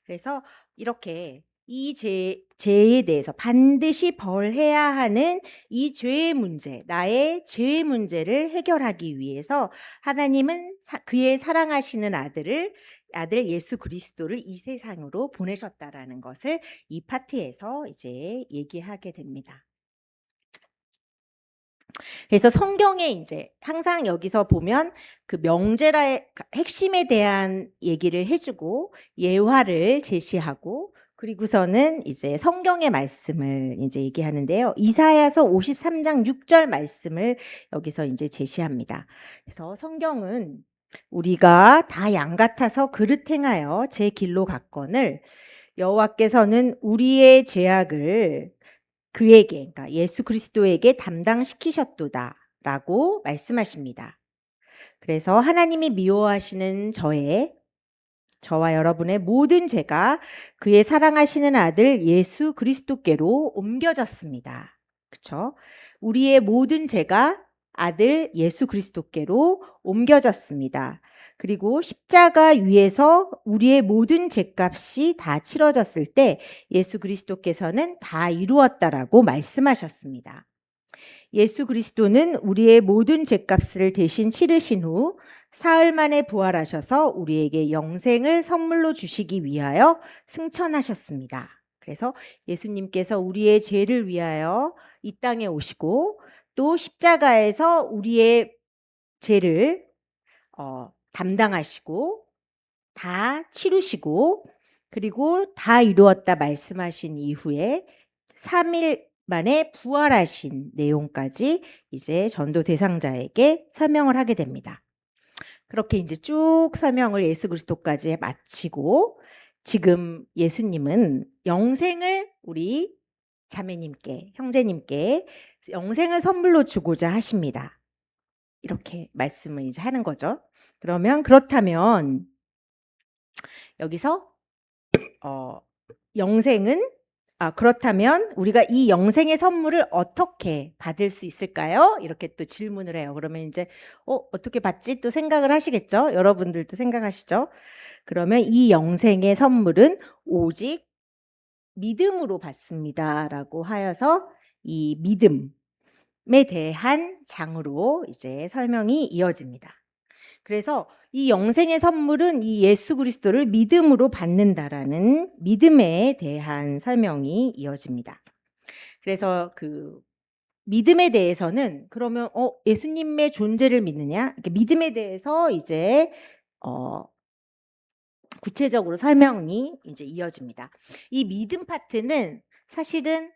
그래서 이렇게 이 죄에 대해서 반드시 벌해야 하는 이 죄의 문제, 나의 죄의 문제를 해결하기 위해서 하나님은 그의 사랑하시는 아들 예수 그리스도를 이 세상으로 보내셨다라는 것을 이 파트에서 이제 얘기하게 됩니다. 그래서 성경에 이제 항상 여기서 보면 그 명제라의 핵심에 대한 얘기를 해주고 예화를 제시하고 그리고서는 이제 성경의 말씀을 이제 얘기하는데요. 이사야서 53장 6절 말씀을 여기서 이제 제시합니다. 그래서 성경은 우리가 다 양 같아서 그릇 행하여 제 길로 갔거늘 여호와께서는 우리의 죄악을 그에게, 그러니까 예수 그리스도에게 담당시키셨도다라고 말씀하십니다. 그래서 하나님이 미워하시는 저와 여러분의 모든 죄가 그의 사랑하시는 아들 예수 그리스도께로 옮겨졌습니다. 그렇죠? 우리의 모든 죄가 아들 예수 그리스도께로 옮겨졌습니다. 그리고 십자가 위에서 우리의 모든 죄값이 다 치러졌을 때 예수 그리스도께서는 다 이루었다라고 말씀하셨습니다. 예수 그리스도는 우리의 모든 죄값을 대신 치르신 후 사흘 만에 부활하셔서 우리에게 영생을 선물로 주시기 위하여 승천하셨습니다. 그래서 예수님께서 우리의 죄를 위하여 이 땅에 오시고 또 십자가에서 우리의 죄를 담당하시고 다 치르시고 그리고 다 이루었다 말씀하신 이후에 3일 만에 부활하신 내용까지 이제 전도 대상자에게 설명을 하게 됩니다. 그렇게 이제 쭉 설명을 예수 그리스도까지 마치고 지금 예수님은 영생을 우리 자매님께, 형제님께 영생을 선물로 주고자 하십니다. 이렇게 말씀을 이제 하는 거죠. 그렇다면 여기서 영생은 그렇다면 우리가 이 영생의 선물을 어떻게 받을 수 있을까요? 이렇게 또 질문을 해요. 그러면 이제 어떻게 받지? 또 생각을 하시겠죠? 여러분들도 생각하시죠? 그러면 이 영생의 선물은 오직 믿음으로 받습니다라고 하여서 이 믿음에 대한 장으로 이제 설명이 이어집니다. 그래서 이 영생의 선물은 이 예수 그리스도를 믿음으로 받는다라는 믿음에 대한 설명이 이어집니다. 그래서 그 믿음에 대해서는 그러면 예수님의 존재를 믿느냐? 이렇게 믿음에 대해서 이제 구체적으로 설명이 이제 이어집니다. 이 믿음 파트는 사실은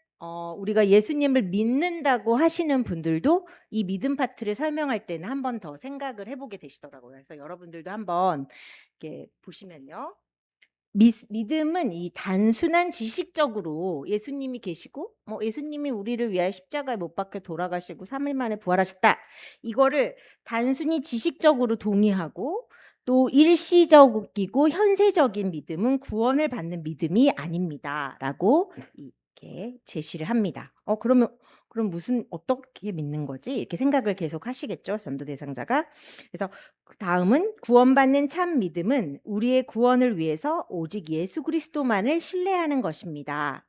우리가 예수님을 믿는다고 하시는 분들도 이 믿음 파트를 설명할 때는 한 번 더 생각을 해보게 되시더라고요. 그래서 여러분들도 한번 이렇게 보시면요. 믿음은 이 단순한 지식적으로 예수님이 계시고 예수님이 우리를 위하여 십자가에 못 박혀 돌아가시고 3일 만에 부활하셨다. 이거를 단순히 지식적으로 동의하고 또 일시적이고 현세적인 믿음은 구원을 받는 믿음이 아닙니다라고 이렇게 제시를 합니다. 그럼 어떻게 믿는 거지? 이렇게 생각을 계속 하시겠죠, 전도 대상자가. 그래서 다음은 구원받는 참 믿음은 우리의 구원을 위해서 오직 예수 그리스도만을 신뢰하는 것입니다.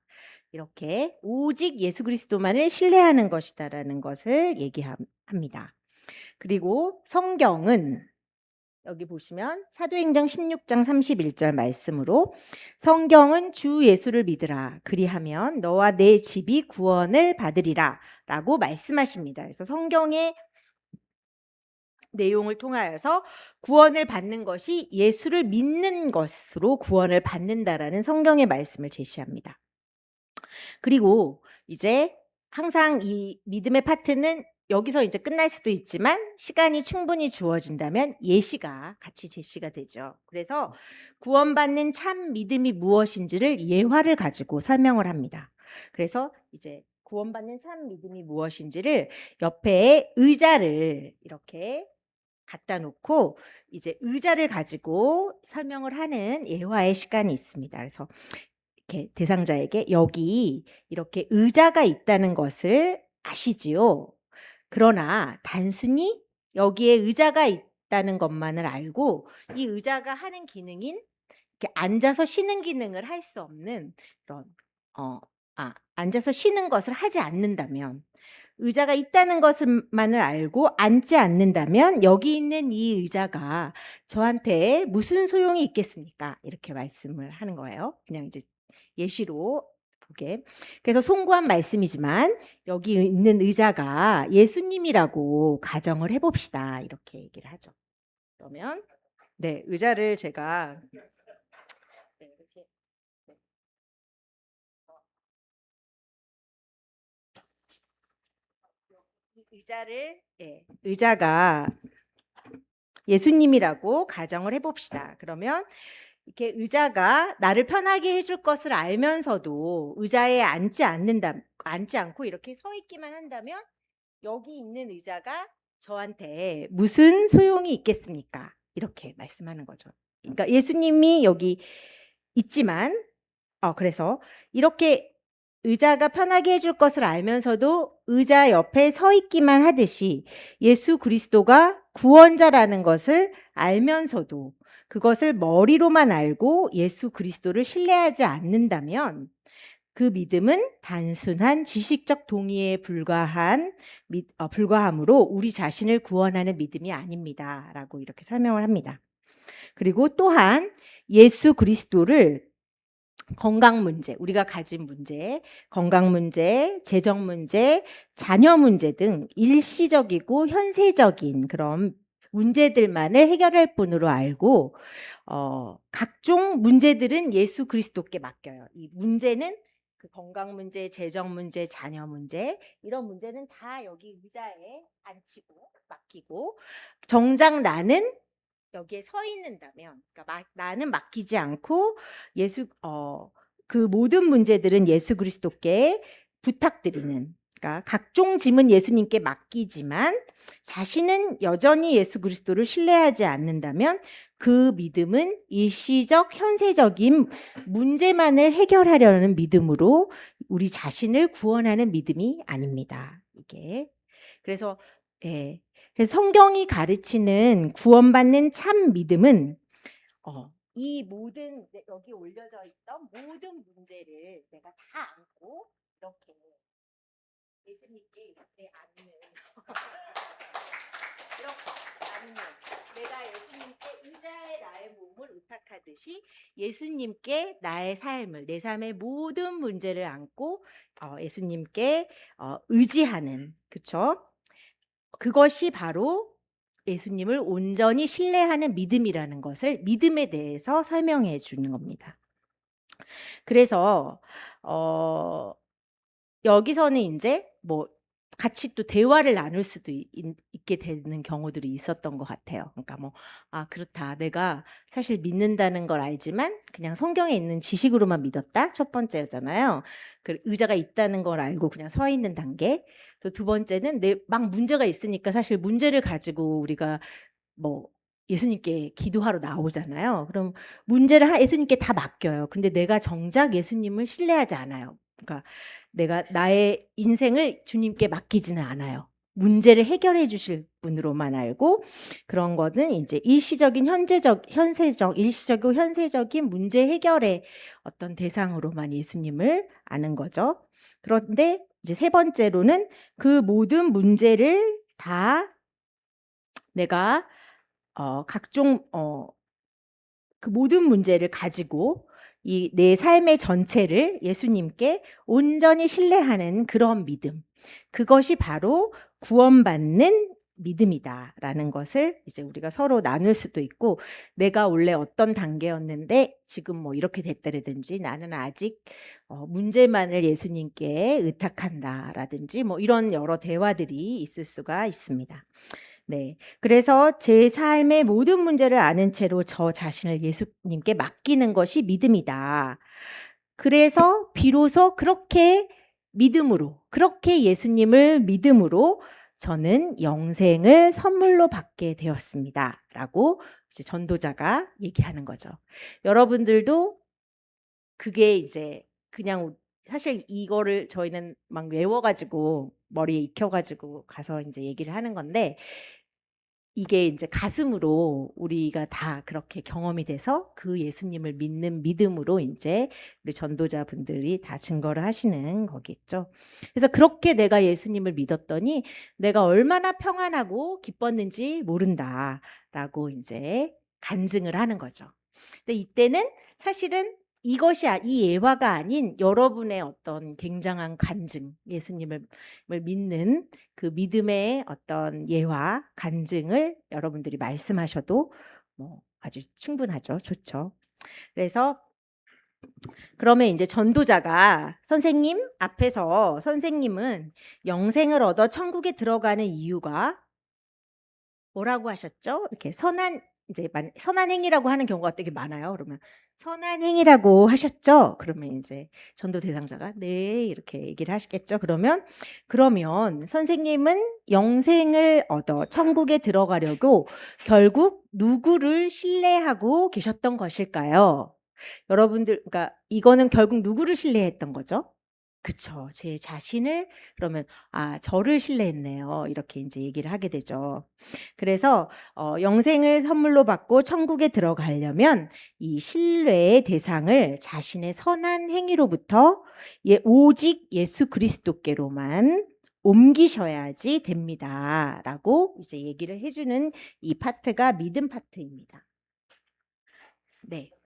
이렇게 오직 예수 그리스도만을 신뢰하는 것이다라는 것을 얘기합니다. 그리고 성경은 여기 보시면 사도행전 16장 31절 말씀으로 성경은 주 예수를 믿으라 그리하면 너와 내 집이 구원을 받으리라 라고 말씀하십니다. 그래서 성경의 내용을 통하여서 구원을 받는 것이 예수를 믿는 것으로 구원을 받는다라는 성경의 말씀을 제시합니다. 그리고 이제 항상 이 믿음의 파트는 여기서 이제 끝날 수도 있지만 시간이 충분히 주어진다면 예시가 같이 제시가 되죠. 그래서 구원받는 참 믿음이 무엇인지를 예화를 가지고 설명을 합니다. 그래서 이제 구원받는 참 믿음이 무엇인지를 옆에 의자를 이렇게 갖다 놓고 이제 의자를 가지고 설명을 하는 예화의 시간이 있습니다. 그래서 이렇게 대상자에게 여기 이렇게 의자가 있다는 것을 아시지요? 그러나 단순히 여기에 의자가 있다는 것만을 알고 이 의자가 하는 기능인 이렇게 앉아서 쉬는 기능을 할 수 없는 그런 앉아서 쉬는 것을 하지 않는다면 의자가 있다는 것만을 알고 앉지 않는다면 여기 있는 이 의자가 저한테 무슨 소용이 있겠습니까? 이렇게 말씀을 하는 거예요. 그냥 이제 예시로 보게. 그래서 송구한 말씀이지만 여기 있는 의자가 예수님이라고 가정을 해봅시다. 이렇게 얘기를 하죠. 그러면 네, 의자를 제가 이렇게 의자가 예수님이라고 가정을 해봅시다. 그러면 이렇게 의자가 나를 편하게 해줄 것을 알면서도 의자에 앉지 않고 이렇게 서 있기만 한다면 여기 있는 의자가 저한테 무슨 소용이 있겠습니까? 이렇게 말씀하는 거죠. 그러니까 예수님이 여기 있지만 그래서 이렇게 의자가 편하게 해줄 것을 알면서도 의자 옆에 서 있기만 하듯이 예수 그리스도가 구원자라는 것을 알면서도 그것을 머리로만 알고 예수 그리스도를 신뢰하지 않는다면 그 믿음은 단순한 지식적 동의에 불과하므로 우리 자신을 구원하는 믿음이 아닙니다라고 이렇게 설명을 합니다. 그리고 또한 예수 그리스도를 건강 문제, 우리가 가진 문제, 건강 문제, 재정 문제, 자녀 문제 등 일시적이고 현세적인 그런 문제들만을 해결할 뿐으로 알고 각종 문제들은 예수 그리스도께 맡겨요. 이 문제는 그 건강 문제, 재정 문제, 자녀 문제 이런 문제는 다 여기 의자에 앉히고 맡기고 정작 나는 여기에 서 있는다면 그러니까 나는 맡기지 않고 그 모든 문제들은 예수 그리스도께 부탁드리는 그러니까 각종 짐은 예수님께 맡기지만 자신은 여전히 예수 그리스도를 신뢰하지 않는다면 그 믿음은 일시적 현세적인 문제만을 해결하려는 믿음으로 우리 자신을 구원하는 믿음이 아닙니다. 이게. 그래서 예. 그래서 성경이 가르치는 구원받는 참 믿음은 이 모든 여기 올려져 있던 모든 문제를 내가 다 안고 이렇게 예수님께 이렇게 앉는 이렇게 앉는 내가 예수님께 의자에 나의 몸을 의탁하듯이 예수님께 나의 삶을 내 삶의 모든 문제를 안고 예수님께 의지하는 그쵸? 그것이 바로 예수님을 온전히 신뢰하는 믿음이라는 것을 믿음에 대해서 설명해 주는 겁니다. 그래서 여기서는 인제 뭐 같이 또 대화를 나눌 수도 있게 되는 경우들이 있었던 것 같아요. 그러니까 뭐 '아 그렇다. 내가 사실 믿는다는 걸 알지만 그냥 성경에 있는 지식으로만 믿었다.' 첫 번째잖아요. 그 의자가 있다는 걸 알고 그냥 서 있는 단계. 또 두 번째는 내 막 문제가 있으니까 사실 문제를 가지고 우리가 뭐 예수님께 기도하러 나오잖아요. 그럼 문제를 예수님께 다 맡겨요. 근데 내가 정작 예수님을 신뢰하지 않아요. 그러니까 내가 나의 인생을 주님께 맡기지는 않아요. 문제를 해결해 주실 분으로만 알고 그런 거는 이제 일시적이고 현세적인 문제 해결의 어떤 대상으로만 예수님을 아는 거죠. 그런데 이제 세 번째로는 그 모든 문제를 다 내가 각종 그 모든 문제를 가지고 이 내 삶의 전체를 예수님께 온전히 신뢰하는 그런 믿음. 그것이 바로 구원받는 믿음이다라는 것을 이제 우리가 서로 나눌 수도 있고 내가 원래 어떤 단계였는데 지금 뭐 이렇게 됐다라든지 나는 아직 문제만을 예수님께 의탁한다라든지 뭐 이런 여러 대화들이 있을 수가 있습니다. 네. 그래서 제 삶의 모든 문제를 아는 채로 저 자신을 예수님께 맡기는 것이 믿음이다. 그래서 비로소 그렇게 예수님을 믿음으로 저는 영생을 선물로 받게 되었습니다. 라고 이제 전도자가 얘기하는 거죠. 여러분들도 그게 이제 그냥 사실 이거를 저희는 막 외워가지고 머리에 익혀가지고 가서 이제 얘기를 하는 건데 이게 인제 가슴으로 우리가 다 그렇게 경험이 돼서 그 예수님을 믿는 믿음으로 인제 우리 전도자분들이 다 증거를 하시는 거겠죠. 그래서 그렇게 내가 예수님을 믿었더니 '내가 얼마나 평안하고 기뻤는지 모른다.'라고 인제 간증을 하는 거죠. 근데 이때는 사실은 이 예화가 아닌 여러분의 어떤 굉장한 간증, 예수님을 믿는 그 믿음의 어떤 예화, 간증을 여러분들이 말씀하셔도 뭐 아주 충분하죠. 좋죠. 그래서 그러면 인제 전도자가 선생님 앞에서 선생님은 영생을 얻어 천국에 들어가는 이유가 뭐라고 하셨죠? 이렇게 선한 행위라고 하는 경우가 되게 많아요. 그러면 "선한 행위라고 하셨죠?" 그러면 인제 전도 대상자가 "네." 이렇게 얘기를 하시겠죠. 그러면 선생님은 영생을 얻어 천국에 들어가려고 결국 누구를 신뢰하고 계셨던 것일까요? 여러분들 그러니까 이거는 결국 누구를 신뢰했던 거죠? 그쵸. 제 자신을 그러면 '아 저를 신뢰했네요.' 이렇게 인제 얘기를 하게 되죠. 그래서 영생을 선물로 받고 천국에 들어가려면 이 신뢰의 대상을 자신의 선한 행위로부터 오직 예수 그리스도께로만 옮기셔야지 됩니다."라고 이제 얘기를 해 주는 이 파트가 믿음 파트입니다. 네.